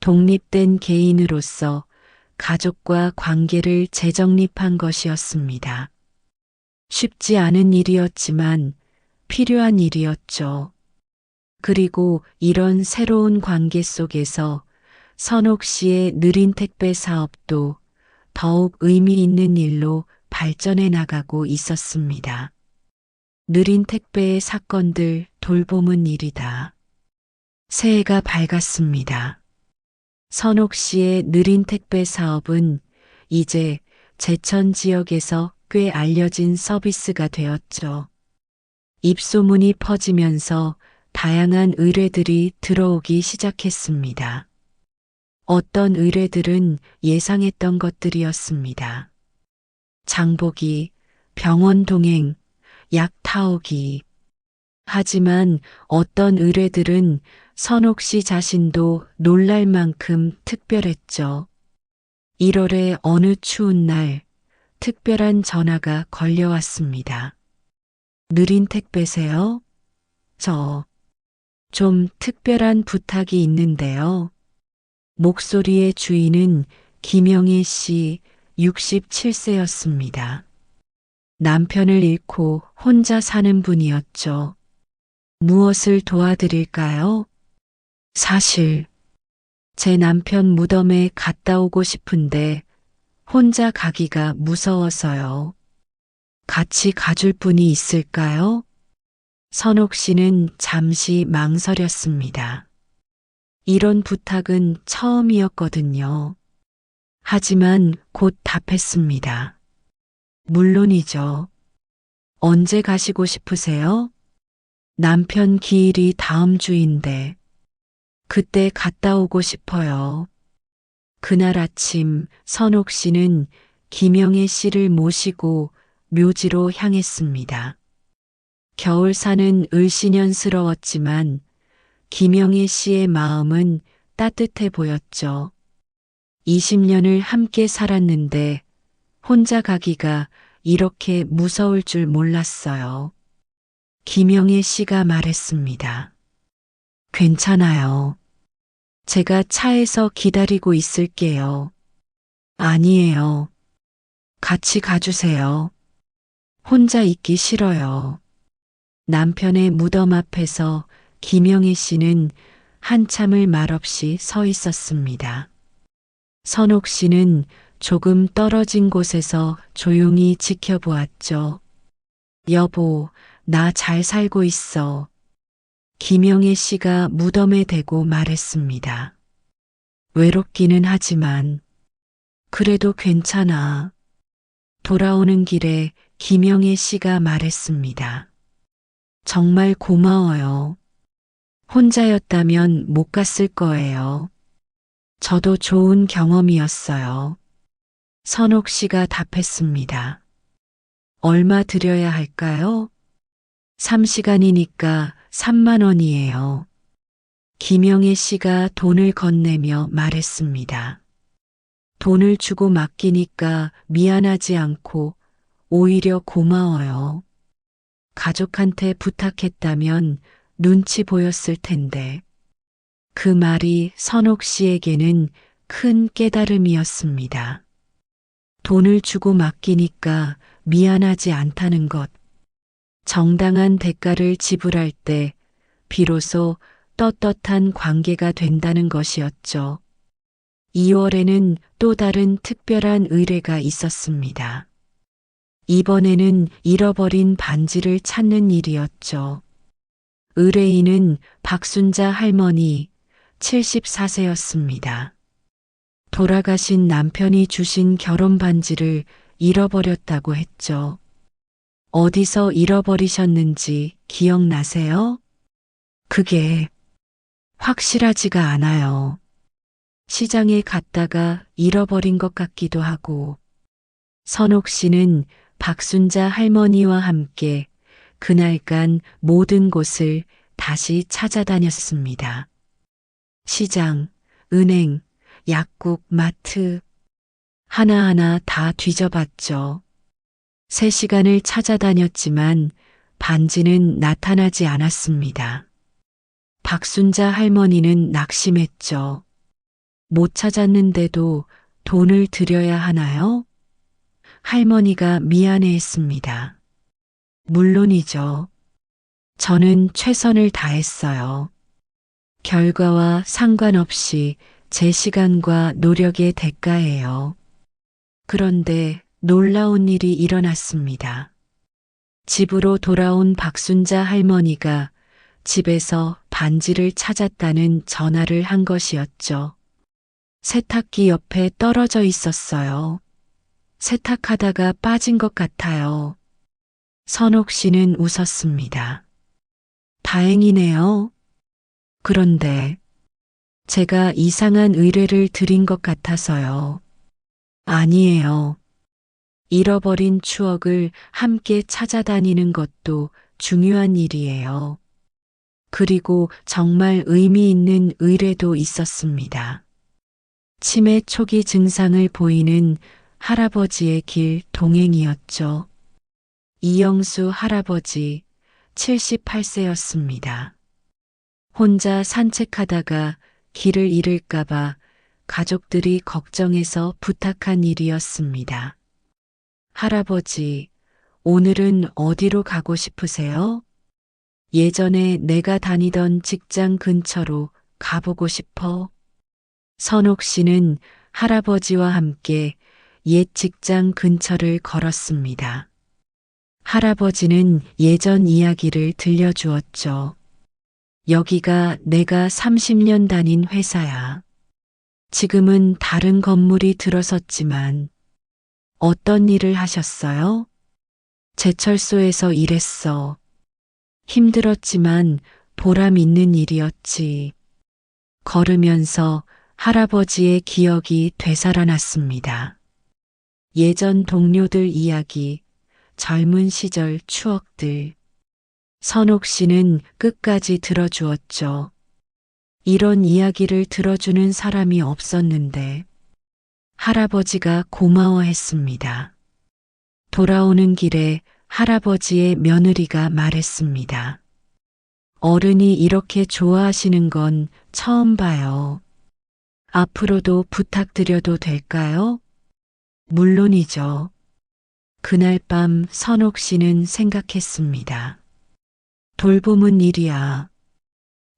독립된 개인으로서 가족과 관계를 재정립한 것이었습니다. 쉽지 않은 일이었지만 필요한 일이었죠. 그리고 이런 새로운 관계 속에서 선옥 씨의 느린 택배 사업도 더욱 의미 있는 일로 발전해 나가고 있었습니다. 느린 택배의 사건들 돌보는 일이다. 새해가 밝았습니다. 선옥 씨의 느린 택배 사업은 이제 제천 지역에서 꽤 알려진 서비스가 되었죠. 입소문이 퍼지면서 다양한 의뢰들이 들어오기 시작했습니다. 어떤 의뢰들은 예상했던 것들이었습니다. 장보기, 병원 동행, 약 타오기. 하지만 어떤 의뢰들은 선옥 씨 자신도 놀랄 만큼 특별했죠. 1월의 어느 추운 날, 특별한 전화가 걸려왔습니다. 느린 택배세요? 좀 특별한 부탁이 있는데요. 목소리의 주인은 김영애 씨 67세였습니다. 남편을 잃고 혼자 사는 분이었죠. 무엇을 도와드릴까요? 사실 제 남편 무덤에 갔다 오고 싶은데 혼자 가기가 무서워서요. 같이 가줄 분이 있을까요? 선옥 씨는 잠시 망설였습니다. 이런 부탁은 처음이었거든요. 하지만 곧 답했습니다. 물론이죠. 언제 가시고 싶으세요? 남편 기일이 다음 주인데 그때 갔다 오고 싶어요. 그날 아침 선옥 씨는 김영애 씨를 모시고 묘지로 향했습니다. 겨울사는 을씨년스러웠지만 김영애 씨의 마음은 따뜻해 보였죠. 20년을 함께 살았는데 혼자 가기가 이렇게 무서울 줄 몰랐어요. 김영애 씨가 말했습니다. 괜찮아요. 제가 차에서 기다리고 있을게요. 아니에요. 같이 가주세요. 혼자 있기 싫어요. 남편의 무덤 앞에서 김영애 씨는 한참을 말없이 서 있었습니다. 선옥 씨는 조금 떨어진 곳에서 조용히 지켜보았죠. 여보, 나 잘 살고 있어. 김영애 씨가 무덤에 대고 말했습니다. 외롭기는 하지만 그래도 괜찮아. 돌아오는 길에 김영애 씨가 말했습니다. 정말 고마워요. 혼자였다면 못 갔을 거예요. 저도 좋은 경험이었어요. 선옥 씨가 답했습니다. 얼마 드려야 할까요? 3시간이니까 3만 원이에요. 김영애 씨가 돈을 건네며 말했습니다. 돈을 주고 맡기니까 미안하지 않고 오히려 고마워요. 가족한테 부탁했다면 눈치 보였을 텐데. 그 말이 선옥 씨에게는 큰 깨달음이었습니다. 돈을 주고 맡기니까 미안하지 않다는 것. 정당한 대가를 지불할 때 비로소 떳떳한 관계가 된다는 것이었죠. 2월에는 또 다른 특별한 의뢰가 있었습니다. 이번에는 잃어버린 반지를 찾는 일이었죠. 의뢰인은 박순자 할머니 74세였습니다. 돌아가신 남편이 주신 결혼 반지를 잃어버렸다고 했죠. 어디서 잃어버리셨는지 기억나세요? 그게 확실하지가 않아요. 시장에 갔다가 잃어버린 것 같기도 하고. 선옥 씨는 박순자 할머니와 함께 그날간 모든 곳을 다시 찾아다녔습니다. 시장, 은행, 약국, 마트, 하나하나 다 뒤져봤죠. 3시간을 찾아다녔지만 반지는 나타나지 않았습니다. 박순자 할머니는 낙심했죠. 못 찾았는데도 돈을 들여야 하나요? 할머니가 미안해했습니다. 물론이죠. 저는 최선을 다했어요. 결과와 상관없이 제 시간과 노력의 대가예요. 그런데 놀라운 일이 일어났습니다. 집으로 돌아온 박순자 할머니가 집에서 반지를 찾았다는 전화를 한 것이었죠. 세탁기 옆에 떨어져 있었어요. 세탁하다가 빠진 것 같아요. 선옥 씨는 웃었습니다. 다행이네요. 그런데 제가 이상한 의뢰를 드린 것 같아서요. 아니에요. 잃어버린 추억을 함께 찾아다니는 것도 중요한 일이에요. 그리고 정말 의미 있는 의뢰도 있었습니다. 치매 초기 증상을 보이는 할아버지의 길 동행이었죠. 이영수 할아버지 78세였습니다. 혼자 산책하다가 길을 잃을까봐 가족들이 걱정해서 부탁한 일이었습니다. 할아버지, 오늘은 어디로 가고 싶으세요? 예전에 내가 다니던 직장 근처로 가보고 싶어. 선옥 씨는 할아버지와 함께 옛 직장 근처를 걸었습니다. 할아버지는 예전 이야기를 들려주었죠. 여기가 내가 30년 다닌 회사야. 지금은 다른 건물이 들어섰지만 어떤 일을 하셨어요? 제철소에서 일했어. 힘들었지만 보람 있는 일이었지. 걸으면서 할아버지의 기억이 되살아났습니다. 예전 동료들 이야기, 젊은 시절 추억들. 선옥 씨는 끝까지 들어주었죠. 이런 이야기를 들어주는 사람이 없었는데 할아버지가 고마워했습니다. 돌아오는 길에 할아버지의 며느리가 말했습니다. 어른이 이렇게 좋아하시는 건 처음 봐요. 앞으로도 부탁드려도 될까요? 물론이죠. 그날 밤 선옥 씨는 생각했습니다. 돌봄은 일이야.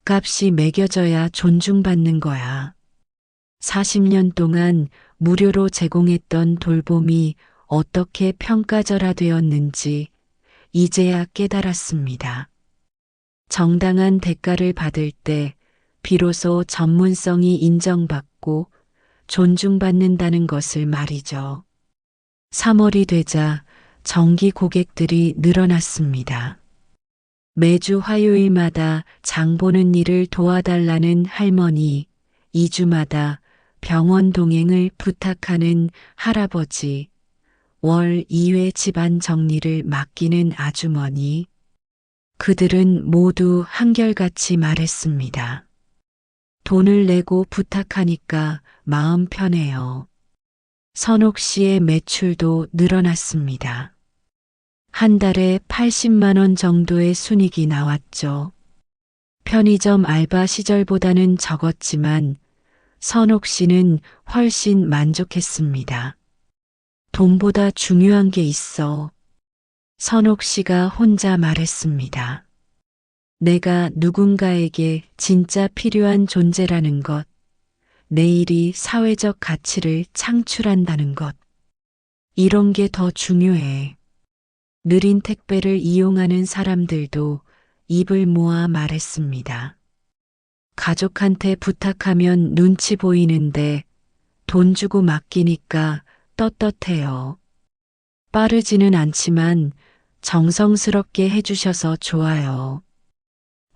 값이 매겨져야 존중받는 거야. 40년 동안 무료로 제공했던 돌봄이 어떻게 평가절하되었는지 이제야 깨달았습니다. 정당한 대가를 받을 때 비로소 전문성이 인정받고 존중받는다는 것을 말이죠. 3월이 되자 정기 고객들이 늘어났습니다. 매주 화요일마다 장 보는 일을 도와달라는 할머니, 2주마다 병원 동행을 부탁하는 할아버지, 월 2회 집안 정리를 맡기는 아주머니. 그들은 모두 한결같이 말했습니다. 돈을 내고 부탁하니까 마음 편해요. 선옥 씨의 매출도 늘어났습니다. 한 달에 80만 원 정도의 순이익이 나왔죠. 편의점 알바 시절보다는 적었지만 선옥 씨는 훨씬 만족했습니다. 돈보다 중요한 게 있어. 선옥 씨가 혼자 말했습니다. 내가 누군가에게 진짜 필요한 존재라는 것, 내 일이 사회적 가치를 창출한다는 것, 이런 게 더 중요해. 느린 택배를 이용하는 사람들도 입을 모아 말했습니다. 가족한테 부탁하면 눈치 보이는데 돈 주고 맡기니까 떳떳해요. 빠르지는 않지만 정성스럽게 해주셔서 좋아요.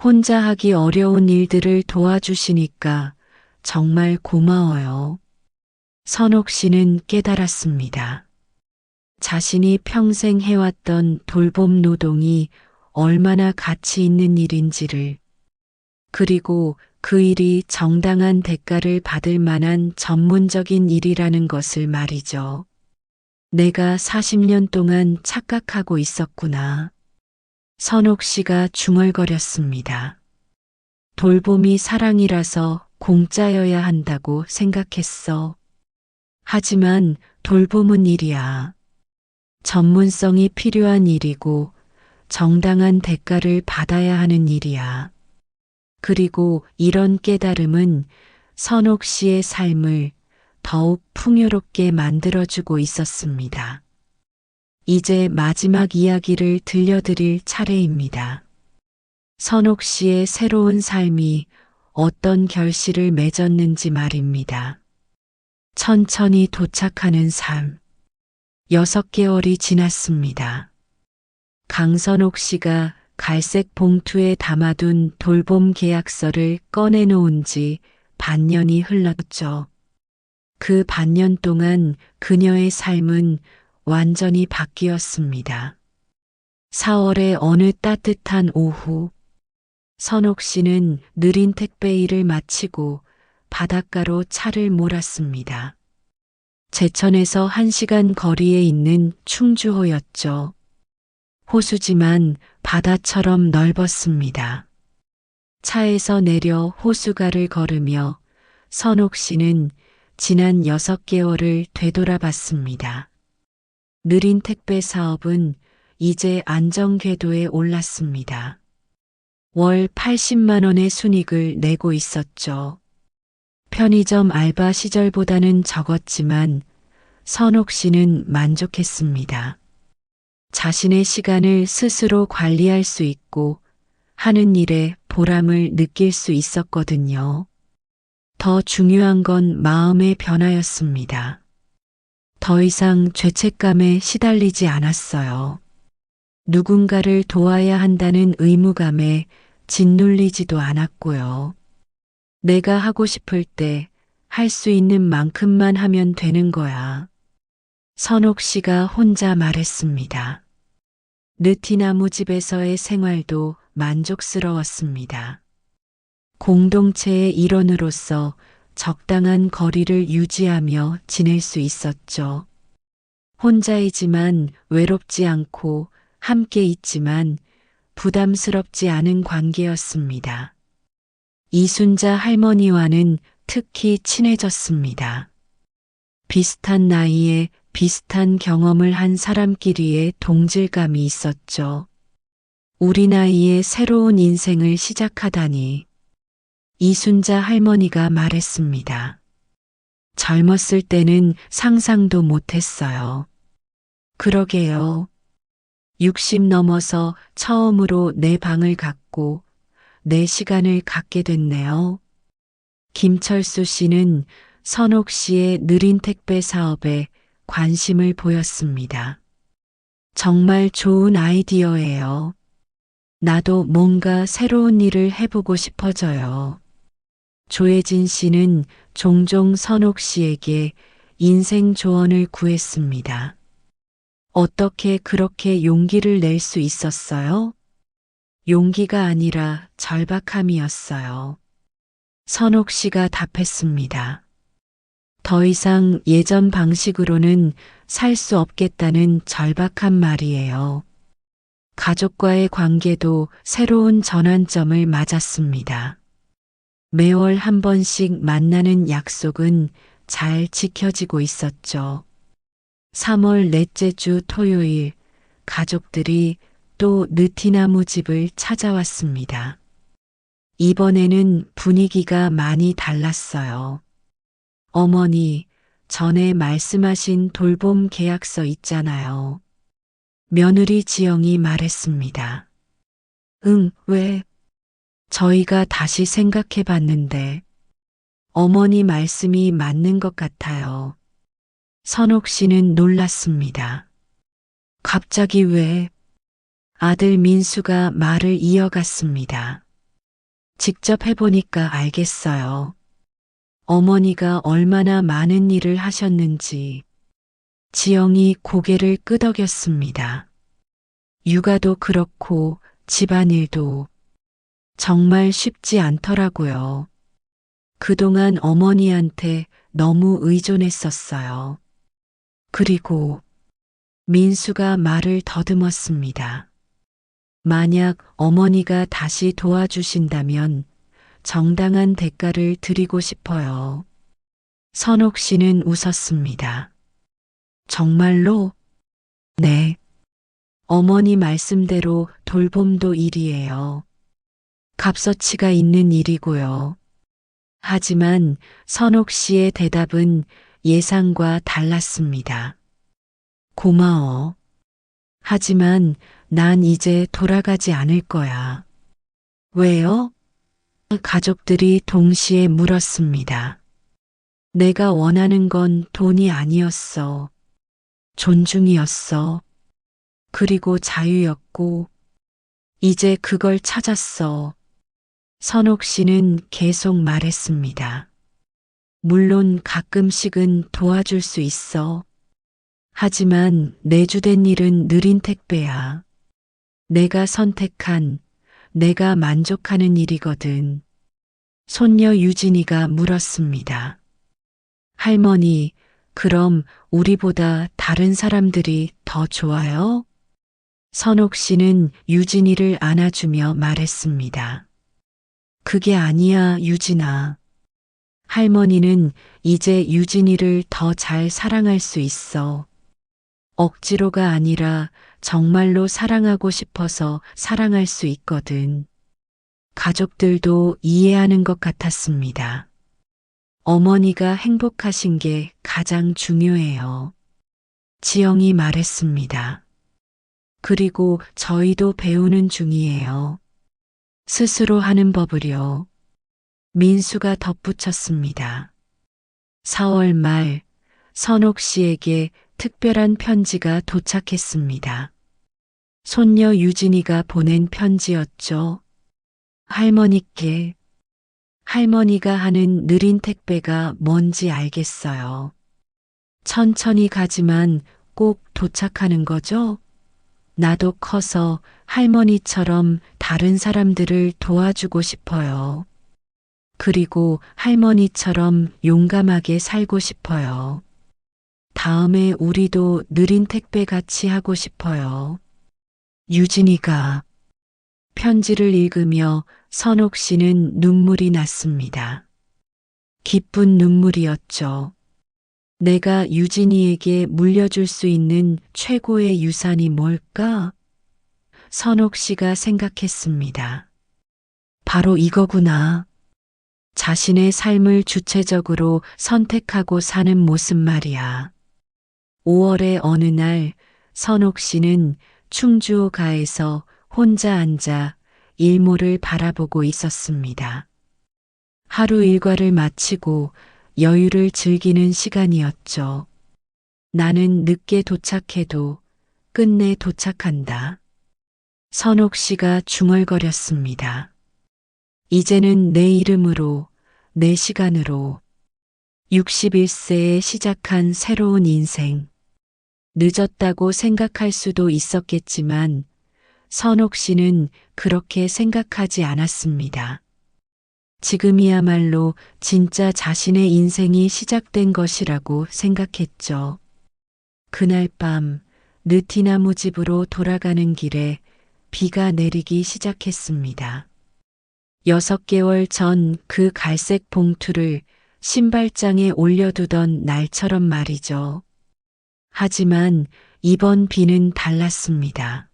혼자 하기 어려운 일들을 도와주시니까 정말 고마워요. 선옥 씨는 깨달았습니다. 자신이 평생 해왔던 돌봄 노동이 얼마나 가치 있는 일인지를, 그리고 그 일이 정당한 대가를 받을 만한 전문적인 일이라는 것을 말이죠. 내가 40년 동안 착각하고 있었구나. 선옥 씨가 중얼거렸습니다. 돌봄이 사랑이라서 공짜여야 한다고 생각했어. 하지만 돌봄은 일이야. 전문성이 필요한 일이고 정당한 대가를 받아야 하는 일이야. 그리고 이런 깨달음은 선옥 씨의 삶을 더욱 풍요롭게 만들어주고 있었습니다. 이제 마지막 이야기를 들려드릴 차례입니다. 선옥 씨의 새로운 삶이 어떤 결실을 맺었는지 말입니다. 천천히 도착하는 삶. 6개월이 지났습니다. 강선옥 씨가 갈색 봉투에 담아둔 돌봄 계약서를 꺼내놓은 지 반년이 흘렀죠. 그 반년 동안 그녀의 삶은 완전히 바뀌었습니다. 4월의 어느 따뜻한 오후, 선옥 씨는 느린 택배 일을 마치고 바닷가로 차를 몰았습니다. 제천에서 1시간 거리에 있는 충주호였죠. 호수지만 바다처럼 넓었습니다. 차에서 내려 호수가를 걸으며 선옥 씨는 지난 6개월을 되돌아봤습니다. 느린 택배 사업은 이제 안정 궤도에 올랐습니다. 월 80만 원의 순이익을 내고 있었죠. 편의점 알바 시절보다는 적었지만 선옥 씨는 만족했습니다. 자신의 시간을 스스로 관리할 수 있고 하는 일에 보람을 느낄 수 있었거든요. 더 중요한 건 마음의 변화였습니다. 더 이상 죄책감에 시달리지 않았어요. 누군가를 도와야 한다는 의무감에 짓눌리지도 않았고요. 내가 하고 싶을 때 할 수 있는 만큼만 하면 되는 거야. 선옥 씨가 혼자 말했습니다. 느티나무 집에서의 생활도 만족스러웠습니다. 공동체의 일원으로서 적당한 거리를 유지하며 지낼 수 있었죠. 혼자이지만 외롭지 않고 함께 있지만 부담스럽지 않은 관계였습니다. 이순자 할머니와는 특히 친해졌습니다. 비슷한 나이에 비슷한 경험을 한 사람끼리의 동질감이 있었죠. 우리 나이에 새로운 인생을 시작하다니. 이순자 할머니가 말했습니다. 젊었을 때는 상상도 못했어요. 그러게요. 60 넘어서 처음으로 내 방을 갖고 내 시간을 갖게 됐네요. 김철수 씨는 선옥 씨의 느린 택배 사업에 관심을 보였습니다. 정말 좋은 아이디어예요. 나도 뭔가 새로운 일을 해보고 싶어져요. 조혜진 씨는 종종 선옥 씨에게 인생 조언을 구했습니다. 어떻게 그렇게 용기를 낼 수 있었어요? 용기가 아니라 절박함이었어요. 선옥 씨가 답했습니다. 더 이상 예전 방식으로는 살 수 없겠다는 절박한 말이에요. 가족과의 관계도 새로운 전환점을 맞았습니다. 매월 한 번씩 만나는 약속은 잘 지켜지고 있었죠. 3월 넷째 주 토요일, 가족들이 또 느티나무 집을 찾아왔습니다. 이번에는 분위기가 많이 달랐어요. 어머니, 전에 말씀하신 돌봄 계약서 있잖아요. 며느리 지영이 말했습니다. 응, 왜? 저희가 다시 생각해 봤는데 어머니 말씀이 맞는 것 같아요. 선옥 씨는 놀랐습니다. 갑자기 왜? 아들 민수가 말을 이어갔습니다. 직접 해보니까 알겠어요. 어머니가 얼마나 많은 일을 하셨는지. 지영이 고개를 끄덕였습니다. 육아도 그렇고 집안일도 정말 쉽지 않더라고요. 그동안 어머니한테 너무 의존했었어요. 그리고 민수가 말을 더듬었습니다. 만약 어머니가 다시 도와주신다면 정당한 대가를 드리고 싶어요. 선옥 씨는 웃었습니다. 정말로? 네. 어머니 말씀대로 돌봄도 일이에요. 값어치가 있는 일이고요. 하지만 선옥 씨의 대답은 예상과 달랐습니다. 고마워. 하지만 난 이제 돌아가지 않을 거야. 왜요? 가족들이 동시에 물었습니다. 내가 원하는 건 돈이 아니었어. 존중이었어. 그리고 자유였고, 이제 그걸 찾았어. 선옥 씨는 계속 말했습니다. 물론 가끔씩은 도와줄 수 있어. 하지만 내주된 일은 느린 택배야. 내가 선택한, 내가 만족하는 일이거든. 손녀 유진이가 물었습니다. 할머니, 그럼 우리보다 다른 사람들이 더 좋아요? 선옥 씨는 유진이를 안아주며 말했습니다. 그게 아니야, 유진아. 할머니는 이제 유진이를 더 잘 사랑할 수 있어. 억지로가 아니라 정말로 사랑하고 싶어서 사랑할 수 있거든. 가족들도 이해하는 것 같았습니다. 어머니가 행복하신 게 가장 중요해요. 지영이 말했습니다. 그리고 저희도 배우는 중이에요. 스스로 하는 법을요. 민수가 덧붙였습니다. 4월 말 선옥 씨에게 특별한 편지가 도착했습니다. 손녀 유진이가 보낸 편지였죠. 할머니께. 할머니가 하는 느린 택배가 뭔지 알겠어요. 천천히 가지만 꼭 도착하는 거죠? 나도 커서 할머니처럼 다른 사람들을 도와주고 싶어요. 그리고 할머니처럼 용감하게 살고 싶어요. 다음에 우리도 느린 택배 같이 하고 싶어요. 유진이가 편지를 읽으며 선옥 씨는 눈물이 났습니다. 기쁜 눈물이었죠. 내가 유진이에게 물려줄 수 있는 최고의 유산이 뭘까? 선옥 씨가 생각했습니다. 바로 이거구나. 자신의 삶을 주체적으로 선택하고 사는 모습 말이야. 5월의 어느 날 선옥 씨는 충주호가에서 혼자 앉아 일몰을 바라보고 있었습니다. 하루 일과를 마치고 여유를 즐기는 시간이었죠. 나는 늦게 도착해도 끝내 도착한다. 선옥 씨가 중얼거렸습니다. 이제는 내 이름으로, 내 시간으로 61세에 시작한 새로운 인생. 늦었다고 생각할 수도 있었겠지만 선옥 씨는 그렇게 생각하지 않았습니다. 지금이야말로 진짜 자신의 인생이 시작된 것이라고 생각했죠. 그날 밤 느티나무 집으로 돌아가는 길에 비가 내리기 시작했습니다. 6개월 전 그 갈색 봉투를 신발장에 올려두던 날처럼 말이죠. 하지만 이번 비는 달랐습니다.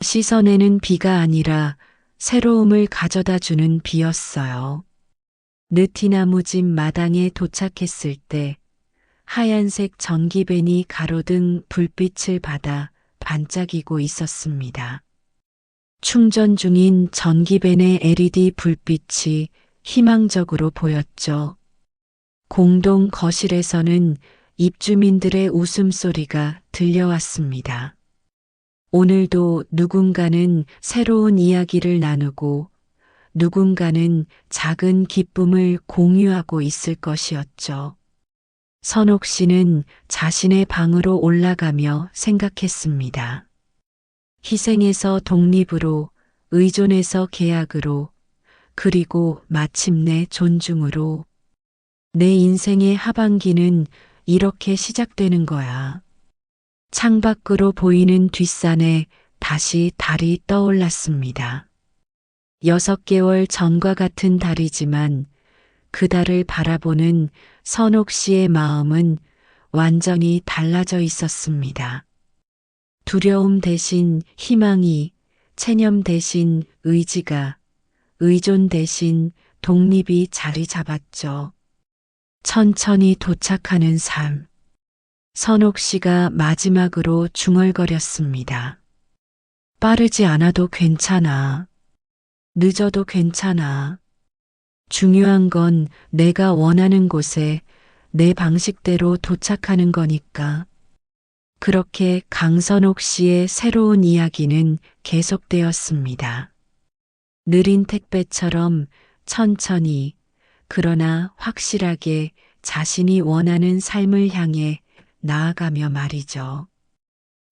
씻어내는 비가 아니라 새로움을 가져다 주는 비였어요. 느티나무 집 마당에 도착했을 때 하얀색 전기벤이 가로등 불빛을 받아 반짝이고 있었습니다. 충전 중인 전기벤의 LED 불빛이 희망적으로 보였죠. 공동 거실에서는 입주민들의 웃음소리가 들려왔습니다. 오늘도 누군가는 새로운 이야기를 나누고 누군가는 작은 기쁨을 공유하고 있을 것이었죠. 선옥 씨는 자신의 방으로 올라가며 생각했습니다. 희생에서 독립으로, 의존에서 계약으로, 그리고 마침내 존중으로. 내 인생의 하반기는 이렇게 시작되는 거야. 창밖으로 보이는 뒷산에 다시 달이 떠올랐습니다. 6개월 전과 같은 달이지만 그 달을 바라보는 선옥 씨의 마음은 완전히 달라져 있었습니다. 두려움 대신 희망이, 체념 대신 의지가, 의존 대신 독립이 자리 잡았죠. 천천히 도착하는 삶. 선옥 씨가 마지막으로 중얼거렸습니다. 빠르지 않아도 괜찮아. 늦어도 괜찮아. 중요한 건 내가 원하는 곳에 내 방식대로 도착하는 거니까. 그렇게 강선옥 씨의 새로운 이야기는 계속되었습니다. 느린 택배처럼 천천히, 그러나 확실하게 자신이 원하는 삶을 향해 나아가며 말이죠.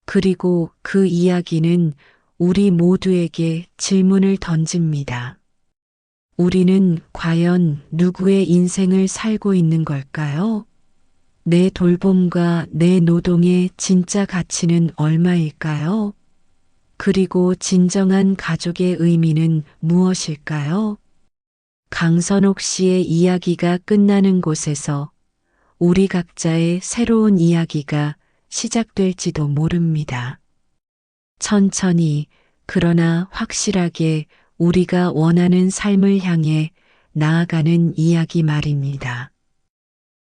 그리고 그 이야기는 우리 모두에게 질문을 던집니다. 우리는 과연 누구의 인생을 살고 있는 걸까요? 내 돌봄과 내 노동의 진짜 가치는 얼마일까요? 그리고 진정한 가족의 의미는 무엇일까요? 강선옥 씨의 이야기가 끝나는 곳에서 우리 각자의 새로운 이야기가 시작될지도 모릅니다. 천천히, 그러나 확실하게 우리가 원하는 삶을 향해 나아가는 이야기 말입니다.